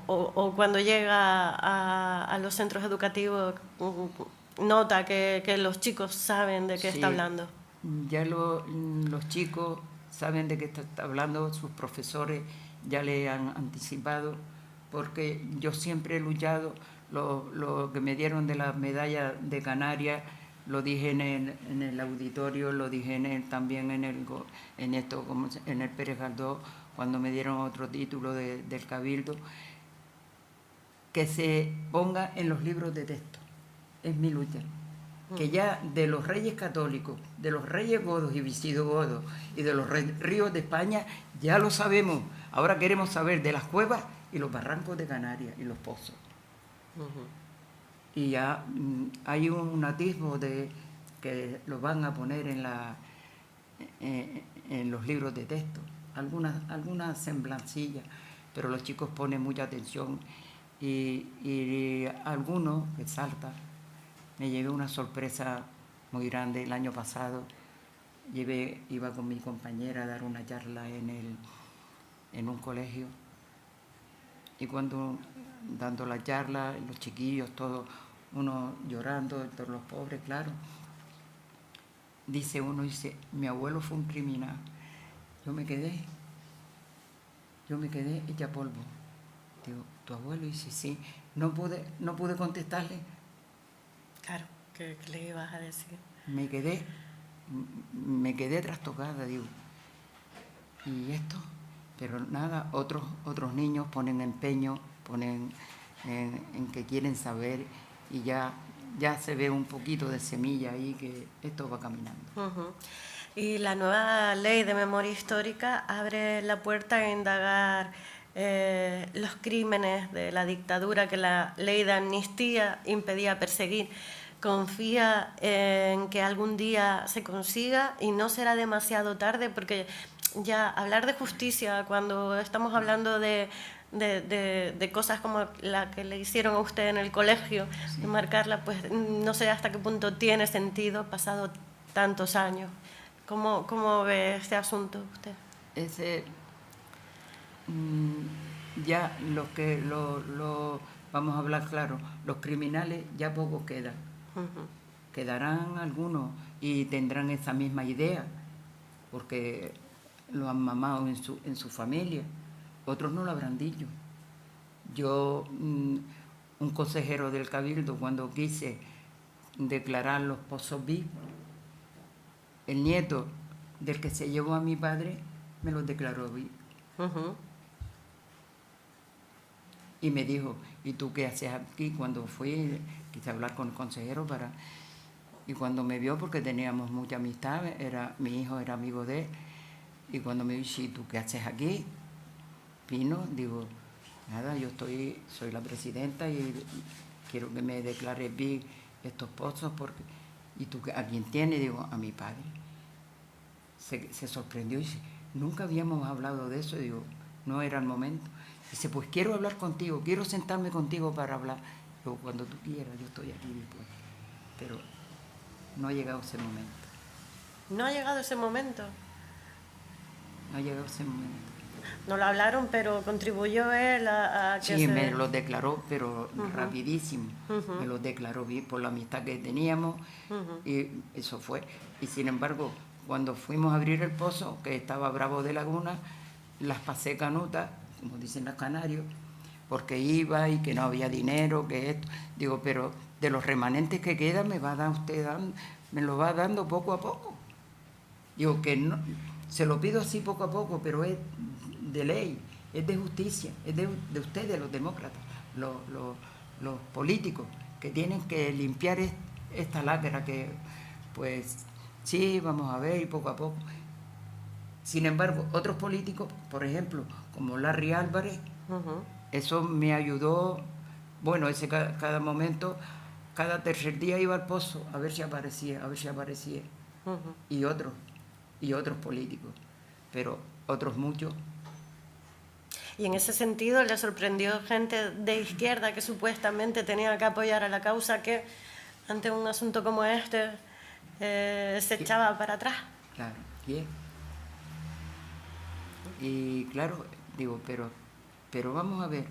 Speaker 2: O cuando llega a los centros educativos nota que los chicos saben de qué está hablando.
Speaker 3: Ya los chicos saben de qué está hablando, sus profesores ya le han anticipado, porque yo siempre he luchado, lo que me dieron de la medalla de Canarias, lo dije en el auditorio, lo dije también en el Pérez Galdós, cuando me dieron otro título del Cabildo, que se ponga en los libros de texto. Es mi lucha. Que ya de los reyes católicos, de los reyes godos y visigodos y de los ríos de España, ya lo sabemos. Ahora queremos saber de las cuevas y los barrancos de Canarias y los pozos. Y ya hay un atisbo de que lo van a poner en los libros de texto. Algunas sembrancillas, pero los chicos ponen mucha atención y algunos que saltan. Me llevé una sorpresa muy grande el año pasado. Iba con mi compañera a dar una charla en un colegio. Y cuando dando la charla, los chiquillos, todos, uno llorando, todos los pobres, claro. Dice, mi abuelo fue un criminal. Yo me quedé hecha polvo. Digo, ¿tu abuelo? Dice, sí. No pude contestarle.
Speaker 2: Claro, ¿qué le ibas a decir?
Speaker 3: Me quedé trastocada, digo. ¿Y esto? Pero nada, otros niños ponen empeño, ponen en que quieren saber y ya se ve un poquito de semilla ahí que esto va caminando.
Speaker 2: Y la nueva ley de memoria histórica abre la puerta a indagar los crímenes de la dictadura que la ley de amnistía impedía perseguir. Confía en que algún día se consiga y no será demasiado tarde, porque ya hablar de justicia cuando estamos hablando de cosas como la que le hicieron a usted en el colegio, sí, de marcarla, pues no sé hasta qué punto tiene sentido pasado tantos años. ¿Cómo ve este asunto usted?
Speaker 3: Ya vamos a hablar claro, los criminales ya pocos quedan. Quedarán algunos y tendrán esa misma idea, porque lo han mamado en su familia. Otros no lo habrán dicho. Yo, un consejero del Cabildo, cuando quise declarar los pozos VIP, el nieto del que se llevó a mi padre me los declaró VIP. Y me dijo, ¿y tú qué haces aquí? Cuando fui, quise hablar con el consejero y cuando me vio, porque teníamos mucha amistad, mi hijo era amigo de él, y cuando me dijo, ¿y tú qué haces aquí? Vino, digo, nada, soy la presidenta y quiero que me declare bien estos pozos, ¿y tú a quién tienes? Digo, a mi padre. Se sorprendió y dice, nunca habíamos hablado de eso. Digo, no era el momento. Dice, pues quiero hablar contigo, quiero sentarme contigo para hablar. Digo, cuando tú quieras, yo estoy aquí después. Pero no ha llegado ese momento.
Speaker 2: ¿No ha llegado ese momento?
Speaker 3: No ha llegado ese momento.
Speaker 2: No lo hablaron, pero contribuyó él a que
Speaker 3: sí, me lo declaró, pero rapidísimo. Me lo declaró bien por la amistad que teníamos y eso fue. Y sin embargo, cuando fuimos a abrir el pozo, que estaba Bravo de Laguna, las pasé canutas como dicen los canarios, porque iba y que no había dinero, que esto. Digo, pero de los remanentes que quedan me va a dar usted, me lo va dando poco a poco. Digo, que no, se lo pido así poco a poco, pero es de ley, es de justicia, es de ustedes, los demócratas, los políticos, que tienen que limpiar esta lacra que, pues, sí, vamos a ver, y poco a poco. Sin embargo, otros políticos, por ejemplo, como Larry Álvarez, eso me ayudó. Bueno, ese cada momento, cada tercer día iba al pozo a ver si aparecía, y otros políticos, pero otros muchos.
Speaker 2: Y en ese sentido le sorprendió gente de izquierda que supuestamente tenía que apoyar a la causa, que ante un asunto como este se echaba para atrás.
Speaker 3: Claro, y claro, digo, pero vamos a ver,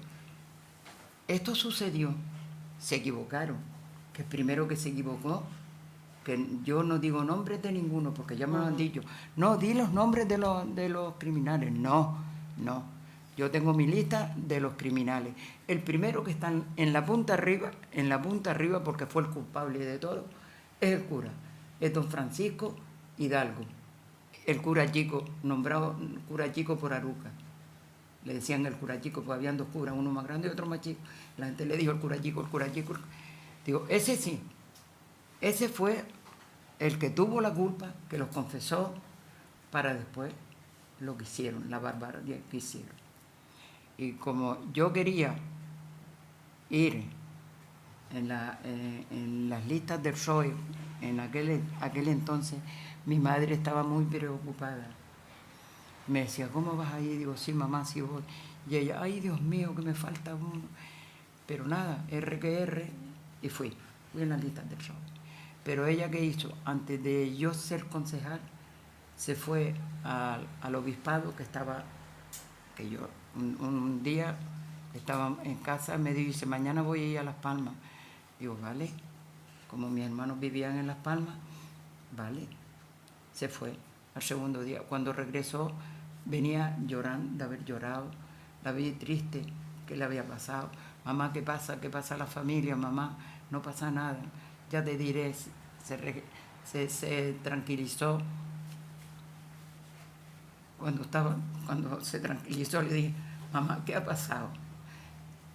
Speaker 3: esto sucedió, se equivocaron, que el primero que se equivocó, que yo no digo nombres de ninguno, porque ya me lo han dicho, no, di los nombres de los criminales, no, yo tengo mi lista de los criminales. El primero que está en la punta arriba, porque fue el culpable de todo, es el cura, es don Francisco Hidalgo, el cura chico, nombrado cura chico por Aruca. Le decían el cura chico, pues habían dos curas, uno más grande y otro más chico. La gente le dijo el cura chico. Digo, ese sí, ese fue el que tuvo la culpa, que los confesó, para después lo que hicieron, la barbarie que hicieron. Y como yo quería ir en las listas del PSOE, en aquel entonces, mi madre estaba muy preocupada. Me decía, ¿cómo vas a ir? Digo, sí, mamá, sí voy. Y ella, ay, Dios mío, que me falta uno. Pero nada, R que R, y fui en las listas del PSOE. Pero ella, ¿qué hizo? Antes de yo ser concejal, se fue al obispado que yo un día estaba en casa, me dice, mañana voy a ir a Las Palmas. Digo, vale, como mis hermanos vivían en Las Palmas, vale, se fue. Al segundo día, cuando regresó, venía llorando, de haber llorado, la vi triste, que le había pasado. Mamá, ¿qué pasa? ¿Qué pasa a la familia? Mamá, no pasa nada, ya te diré. Se tranquilizó. Cuando se tranquilizó, le dije, mamá, ¿qué ha pasado?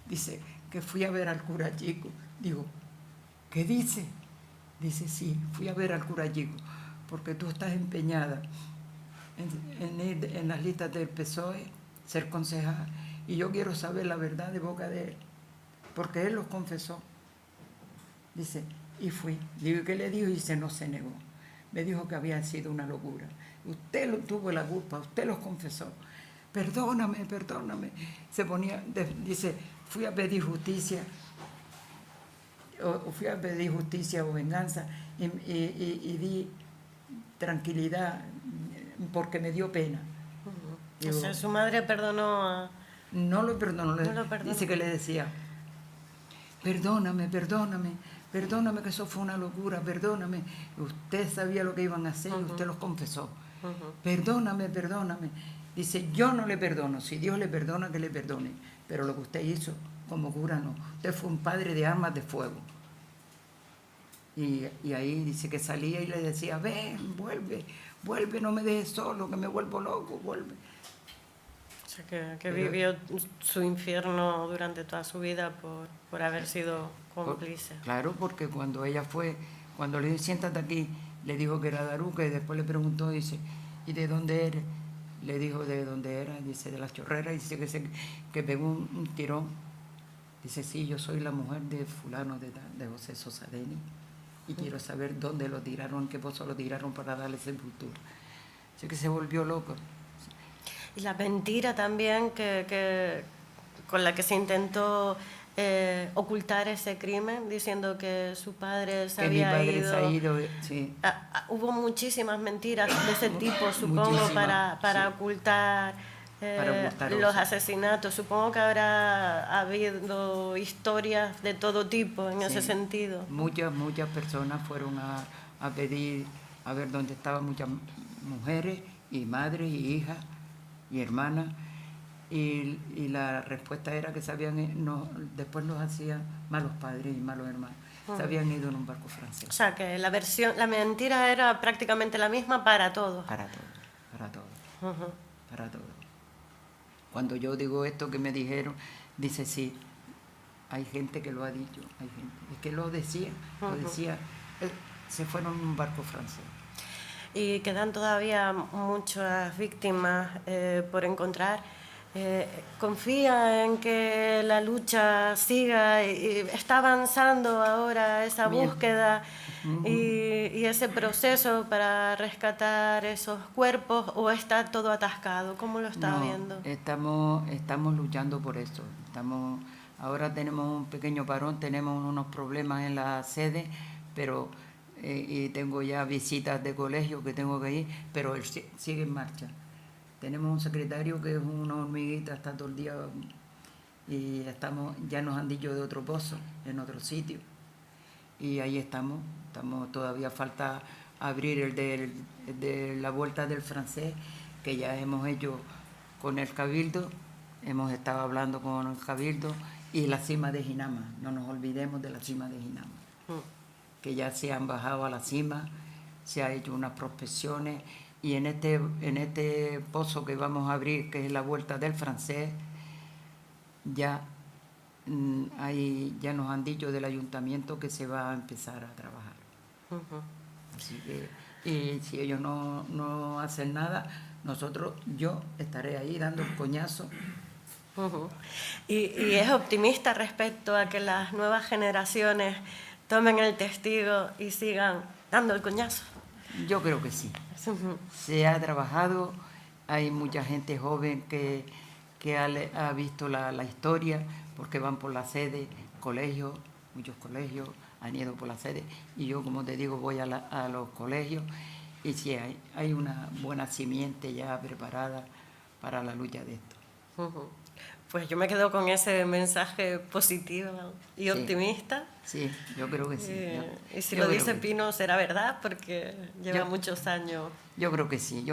Speaker 3: Dice, que fui a ver al cura chico. Digo, ¿qué dice? Dice, sí, fui a ver al cura chico, porque tú estás empeñada en ir en las listas del PSOE, ser concejal, y yo quiero saber la verdad de boca de él, porque él los confesó. Dice, y fui. Digo, ¿qué le dijo? Y dice, no, se negó. Me dijo que había sido una locura. Usted tuvo la culpa, usted los confesó. Perdóname. Se ponía, dice, fui a pedir justicia o venganza y di tranquilidad porque me dio pena. Digo,
Speaker 2: O sea, su madre perdonó a...
Speaker 3: No lo perdonó. Dice que le decía, perdóname, que eso fue una locura, perdóname. Usted sabía lo que iban a hacer y usted los confesó. Perdóname. Dice, yo no le perdono. Si Dios le perdona, que le perdone. Pero lo que usted hizo como cura no. Usted fue un padre de armas de fuego. Y ahí dice que salía y le decía, ven, vuelve, no me dejes solo, que me vuelvo loco, vuelve.
Speaker 2: O sea, que vivió su infierno durante toda su vida por haber sido cómplice.
Speaker 3: Claro, porque cuando le dije, siéntate aquí, le dijo que era de Aruca, y después le preguntó, dice, ¿y de dónde eres? Le dijo de dónde era, dice, de Las Chorreras, y dice que pegó un tirón. Dice, sí, yo soy la mujer de fulano de José Sosa Deni, y quiero saber dónde lo tiraron, en qué pozo lo tiraron para darle sepultura. Así que se volvió loco.
Speaker 2: Y la mentira también con la que se intentó ocultar ese crimen, diciendo que su padre se había ido.
Speaker 3: Sí.
Speaker 2: Hubo muchísimas mentiras de ese tipo, supongo, para ocultar los asesinatos. Supongo que habrá habido historias de todo tipo en ese sentido.
Speaker 3: Muchas personas fueron a pedir a ver dónde estaban muchas mujeres y madres y hijas y hermanas, y la respuesta era que después los hacían malos padres y malos hermanos. Se habían ido en un barco francés.
Speaker 2: O sea, que la mentira era prácticamente la misma para todos.
Speaker 3: Para todo. Para todo. Cuando yo digo esto que me dijeron, dice sí, hay gente que lo ha dicho, hay gente. Es que lo decía, se fueron en un barco francés.
Speaker 2: Y quedan todavía muchas víctimas por encontrar. ¿Confía en que la lucha siga y está avanzando ahora esa búsqueda y ese proceso para rescatar esos cuerpos, o está todo atascado? ¿Cómo lo está viendo?
Speaker 3: Estamos luchando por eso. Ahora tenemos un pequeño parón, tenemos unos problemas en la sede, pero y tengo ya visitas de colegio que tengo que ir, pero él sigue en marcha. Tenemos un secretario que es una hormiguita, está todo el día, y ya nos han dicho de otro pozo, en otro sitio, y ahí estamos. Todavía falta abrir el de la vuelta del francés, que ya hemos hecho con el Cabildo, hemos estado hablando con el Cabildo, y la cima de Jinama, no nos olvidemos de la cima de Jinama, que ya se han bajado a la cima, se ha hecho unas prospecciones, y en este pozo que vamos a abrir, que es la vuelta del francés, ya nos han dicho del ayuntamiento que se va a empezar a trabajar. Así que, y si ellos no hacen nada, yo estaré ahí dando el coñazo.
Speaker 2: ¿Y es optimista respecto a que las nuevas generaciones tomen el testigo y sigan dando el coñazo?
Speaker 3: Yo creo que sí. Se ha trabajado, hay mucha gente joven que ha visto la historia, porque van por la sede, muchos colegios han ido por la sede, y yo, como te digo, voy a los colegios, y sí, hay una buena simiente ya preparada para la lucha de esto.
Speaker 2: Pues yo me quedo con ese mensaje positivo y optimista.
Speaker 3: Sí, yo creo que sí.
Speaker 2: Y si lo dice Pino, será verdad, porque lleva muchos años.
Speaker 3: Yo creo que sí,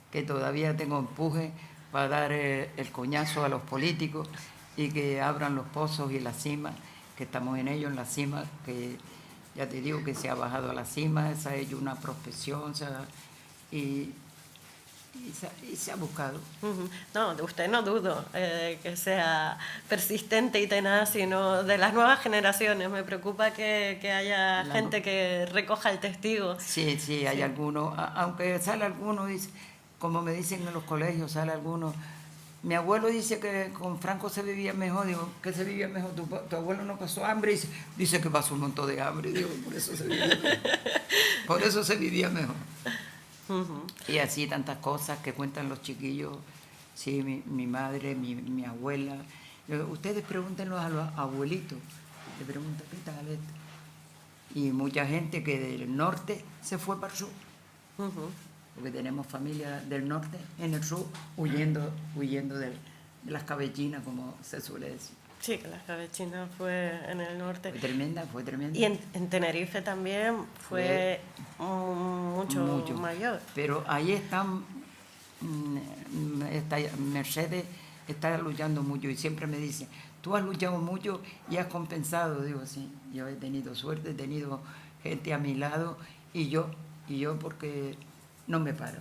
Speaker 3: que todavía tengo empuje para dar el coñazo a los políticos y que abran los pozos y las cimas, que estamos en ello, en la cima, que ya te digo que se ha bajado a la cima, se ha hecho una prospección, y se ha buscado.
Speaker 2: No, de usted no dudo que sea persistente y tenaz, sino de las nuevas generaciones. Me preocupa que haya gente que recoja el testigo.
Speaker 3: Sí, hay algunos, aunque sale alguno, como me dicen en los colegios, sale alguno. Mi abuelo dice que con Franco se vivía mejor. Digo, ¿qué se vivía mejor? ¿Tu abuelo no pasó hambre? Dice que pasó un montón de hambre. Digo, por eso se vivía mejor. Por eso se vivía mejor. Y así tantas cosas que cuentan los chiquillos. Sí, mi madre, mi abuela. Ustedes pregúntenlo a los abuelitos. Le preguntan, ¿qué tal esto? Y mucha gente que del norte se fue para el sur. Porque tenemos familia del norte, en el sur, huyendo de las cabecinas, como se suele decir.
Speaker 2: Sí, que las cabecinas fue en el norte.
Speaker 3: Fue tremenda.
Speaker 2: Y en Tenerife también fue mucho mayor.
Speaker 3: Pero ahí Mercedes está luchando mucho, y siempre me dice, tú has luchado mucho y has compensado. Digo, sí, yo he tenido suerte, he tenido gente a mi lado, y yo porque no me paro.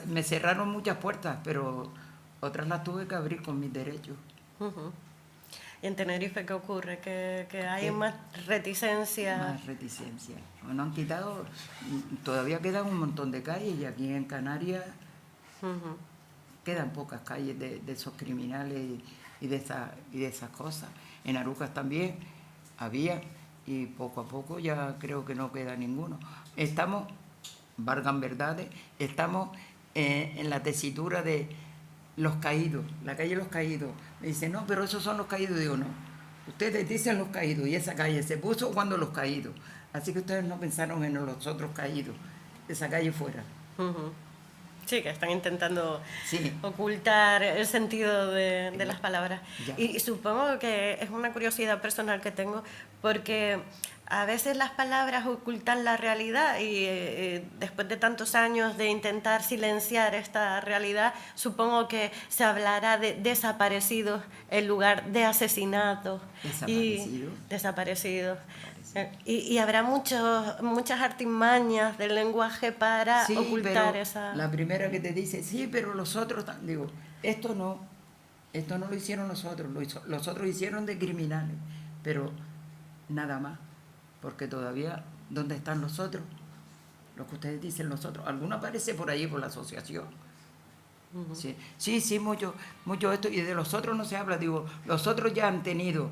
Speaker 3: Me cerraron muchas puertas, pero otras las tuve que abrir con mis derechos.
Speaker 2: ¿Y en Tenerife qué ocurre? ¿Que hay más reticencia?
Speaker 3: Más reticencia. No han quitado, todavía quedan un montón de calles, y aquí en Canarias quedan pocas calles de esos criminales y de esas cosas. En Arucas también había, y poco a poco ya creo que no queda ninguno. Valgan verdades, estamos en la tesitura de los caídos, la calle Los Caídos. Me dicen, no, pero esos son los caídos. Digo, no, ustedes dicen los caídos, y esa calle se puso cuando los caídos. Así que ustedes no pensaron en los otros caídos, esa calle fuera.
Speaker 2: Sí, que están intentando
Speaker 3: Sí.
Speaker 2: ocultar el sentido de las palabras.
Speaker 3: Ya.
Speaker 2: Y supongo que es una curiosidad personal que tengo, porque a veces las palabras ocultan la realidad y después de tantos años de intentar silenciar esta realidad, supongo que se hablará de desaparecidos en lugar de asesinatos.
Speaker 3: Desaparecidos.
Speaker 2: Desaparecidos. Y habrá muchas artimañas del lenguaje para
Speaker 3: Sí,
Speaker 2: ocultar
Speaker 3: pero
Speaker 2: esa...
Speaker 3: la primera que te dice, sí, pero los otros, digo, esto no lo hicieron los otros, los otros hicieron de criminales, pero nada más, porque todavía, ¿dónde están los otros? Lo que ustedes dicen los otros, alguno aparece por ahí por la asociación. Sí, mucho esto, y de los otros no se habla, digo, los otros ya han tenido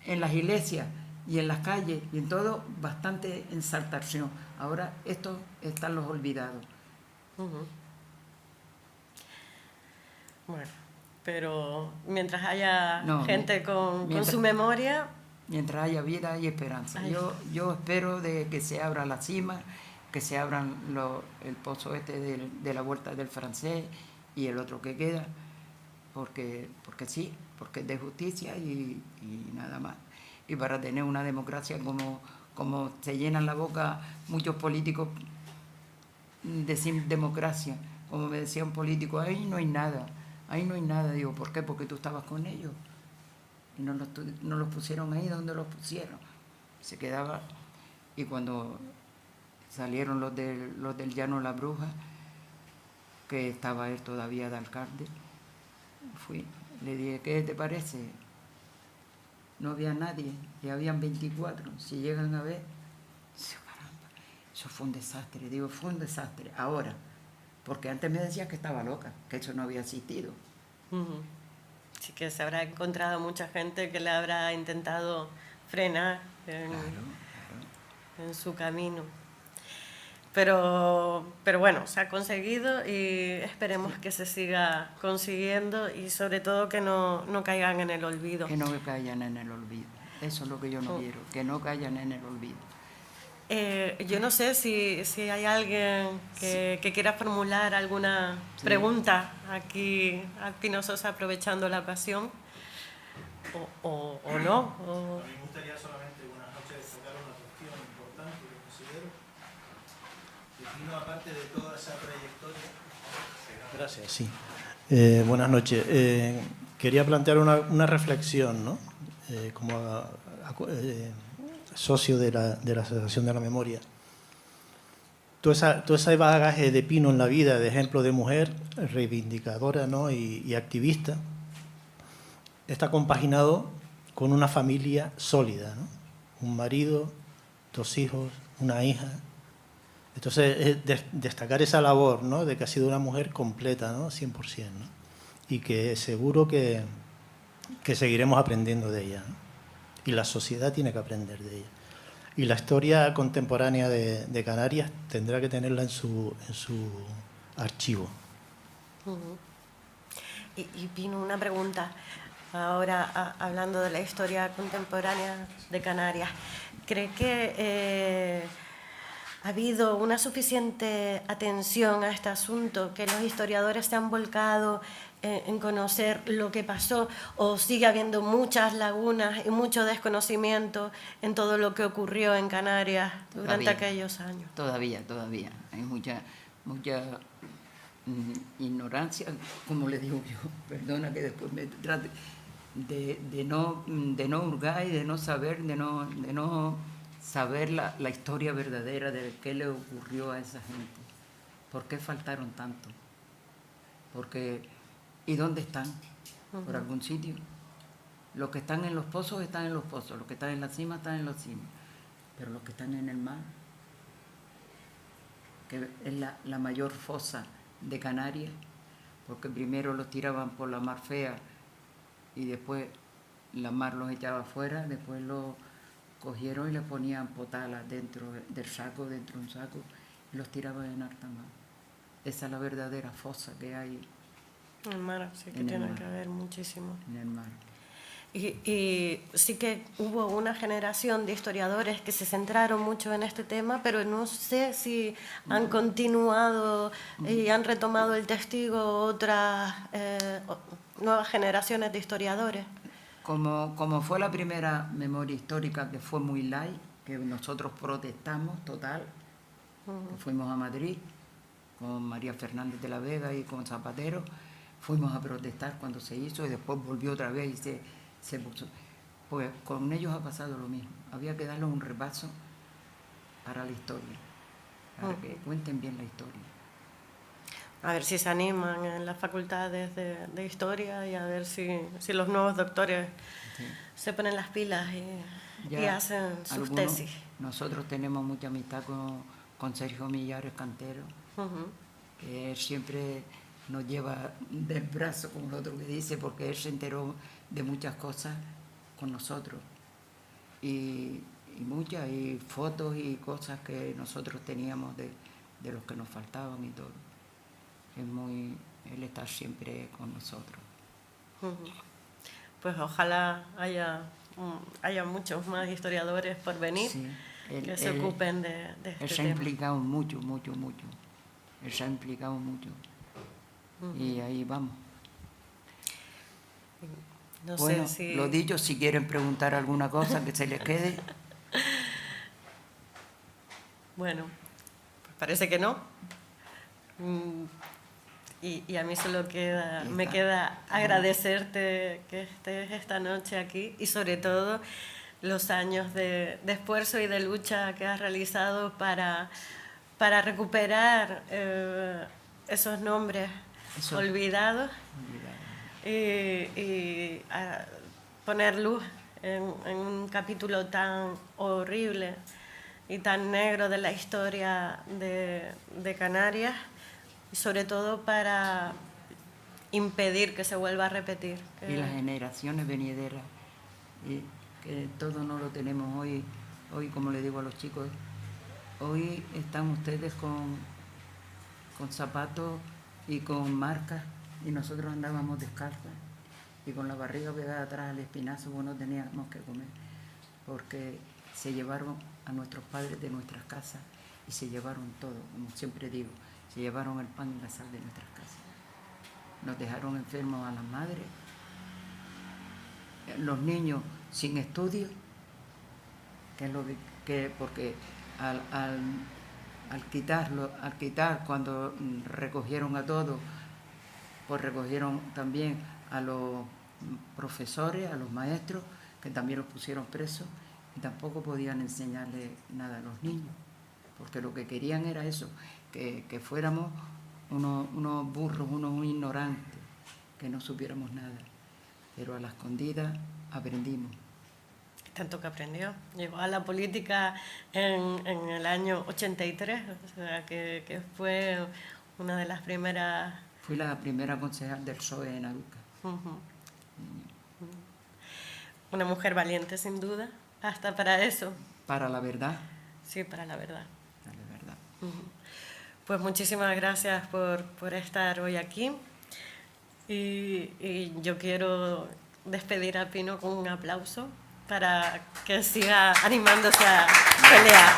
Speaker 3: en las iglesias y en las calles y en todo bastante exaltación. Ahora estos están los olvidados.
Speaker 2: Bueno, pero mientras haya gente con
Speaker 3: mientras,
Speaker 2: su memoria...
Speaker 3: Mientras haya vida hay esperanza. Yo espero de que se abra la cima, que se abran el pozo de la Vuelta del Francés y el otro que queda, porque sí, porque es de justicia y nada más. Y para tener una democracia como se llenan la boca muchos políticos de sin democracia, como me decía un político, ahí no hay nada, digo, ¿por qué? Porque tú estabas con ellos y no los pusieron ahí donde los pusieron, se quedaba. Y cuando salieron los del Llano La Bruja, que estaba él todavía de alcalde, le dije, ¿qué te parece? No había nadie, y habían 24. Si llegan a ver, caramba, eso fue un desastre. Digo, fue un desastre. Ahora, porque antes me decías que estaba loca, que eso no había existido.
Speaker 2: Sí, que se habrá encontrado mucha gente que le habrá intentado frenar en su camino. Pero bueno, se ha conseguido y esperemos que se siga consiguiendo y sobre todo que no caigan en el olvido.
Speaker 3: Que no caigan en el olvido. Eso es lo que yo no quiero, que no caigan en el olvido.
Speaker 2: Yo no sé si hay alguien que quiera formular alguna pregunta aquí a Pino Sosa aprovechando la ocasión o no.
Speaker 4: A mí me gustaría solamente, buenas noches, destacar una cuestión importante que considero. Pino, aparte de toda esa trayectoria... Gracias, sí. Buenas noches. Quería plantear una reflexión, ¿no? Como socio de la Asociación de la Memoria. Todo ese bagaje de Pino en la vida, de ejemplo de mujer, reivindicadora, ¿no? y activista, está compaginado con una familia sólida, ¿no? Un marido, 2 hijos, una hija. Entonces, destacar esa labor, ¿no? De que ha sido una mujer completa, ¿no? 100%, ¿no? Y que seguro que seguiremos aprendiendo de ella, ¿no? Y la sociedad tiene que aprender de ella. Y la historia contemporánea de Canarias tendrá que tenerla en su archivo.
Speaker 2: Y Pino, una pregunta. Ahora, hablando de la historia contemporánea de Canarias, ¿cree que ha habido una suficiente atención a este asunto, que los historiadores se han volcado en conocer lo que pasó, o sigue habiendo muchas lagunas y mucho desconocimiento en todo lo que ocurrió en Canarias durante aquellos años?
Speaker 3: Todavía. Hay mucha ignorancia, como le digo yo, perdona que después me trate, de no hurgar y de no saber la historia verdadera de qué le ocurrió a esa gente. ¿Por qué faltaron tanto? ¿Y dónde están? ¿Por algún sitio? Los que están en los pozos están en los pozos, los que están en la cima están en la cima, pero los que están en el mar, que es la mayor fosa de Canarias, porque primero los tiraban por la mar Fea y después la mar los echaba afuera, después los cogieron y les ponían potalas dentro de un saco, y los tiraban en alta mar. Esa es la verdadera fosa que hay.
Speaker 2: En el mar, sí que tiene que haber muchísimo.
Speaker 3: En el mar.
Speaker 2: Y sí que hubo una generación de historiadores que se centraron mucho en este tema, pero no sé si han continuado y han retomado el testigo otras nuevas generaciones de historiadores.
Speaker 3: Como fue la primera memoria histórica que fue muy light, que nosotros protestamos total, que fuimos a Madrid con María Fernández de la Vega y con Zapatero, fuimos a protestar cuando se hizo y después volvió otra vez y se puso. Pues con ellos ha pasado lo mismo, había que darles un repaso para la historia, para que cuenten bien la historia.
Speaker 2: A ver si se animan en las facultades de historia y a ver si los nuevos doctores se ponen las pilas y hacen sus tesis.
Speaker 3: Nosotros tenemos mucha amistad con Sergio Millares Cantero, que él siempre nos lleva del brazo, como el otro que dice, porque él se enteró de muchas cosas con nosotros. Y fotos y cosas que nosotros teníamos de los que nos faltaban y todo. Él está siempre con nosotros.
Speaker 2: Pues ojalá haya muchos más historiadores por venir, sí, que se ocupen de este tema.
Speaker 3: Él se ha implicado mucho. Él se ha implicado mucho. Y ahí vamos.
Speaker 2: No
Speaker 3: bueno,
Speaker 2: sé si...
Speaker 3: lo dicho, si quieren preguntar alguna cosa que se les quede.
Speaker 2: Bueno, pues parece que no. Y a mí solo me queda agradecerte que estés esta noche aquí y sobre todo los años de esfuerzo y de lucha que has realizado para recuperar esos nombres olvidados y poner luz en un capítulo tan horrible y tan negro de la historia de Canarias, y sobre todo para impedir que se vuelva a repetir.
Speaker 3: Y las generaciones venideras, y que todo no lo tenemos hoy, como le digo a los chicos, hoy están ustedes con zapatos y con marcas, y nosotros andábamos descalzos y con la barriga pegada atrás al espinazo, pues no teníamos que comer, porque se llevaron a nuestros padres de nuestras casas y se llevaron todo, como siempre digo, se llevaron el pan y la sal de nuestras casas. Nos dejaron enfermos a las madres, los niños sin estudio, que es lo que porque al quitar cuando recogieron a todos, pues recogieron también a los profesores, a los maestros, que también los pusieron presos, y tampoco podían enseñarle nada a los niños, porque lo que querían era eso, que fuéramos unos burros, unos ignorantes, que no supiéramos nada. Pero a la escondida aprendimos.
Speaker 2: Tanto que aprendió. Llegó a la política en el año 83, o sea, que fue una de las primeras...
Speaker 3: Fui la primera concejal del PSOE en Aruca.
Speaker 2: Una mujer valiente, sin duda, hasta para eso.
Speaker 3: Para la verdad.
Speaker 2: Sí, para la verdad.
Speaker 3: Para la verdad.
Speaker 2: Pues muchísimas gracias por estar hoy aquí. Y yo quiero despedir a Pino con un aplauso para que siga animándose a pelear.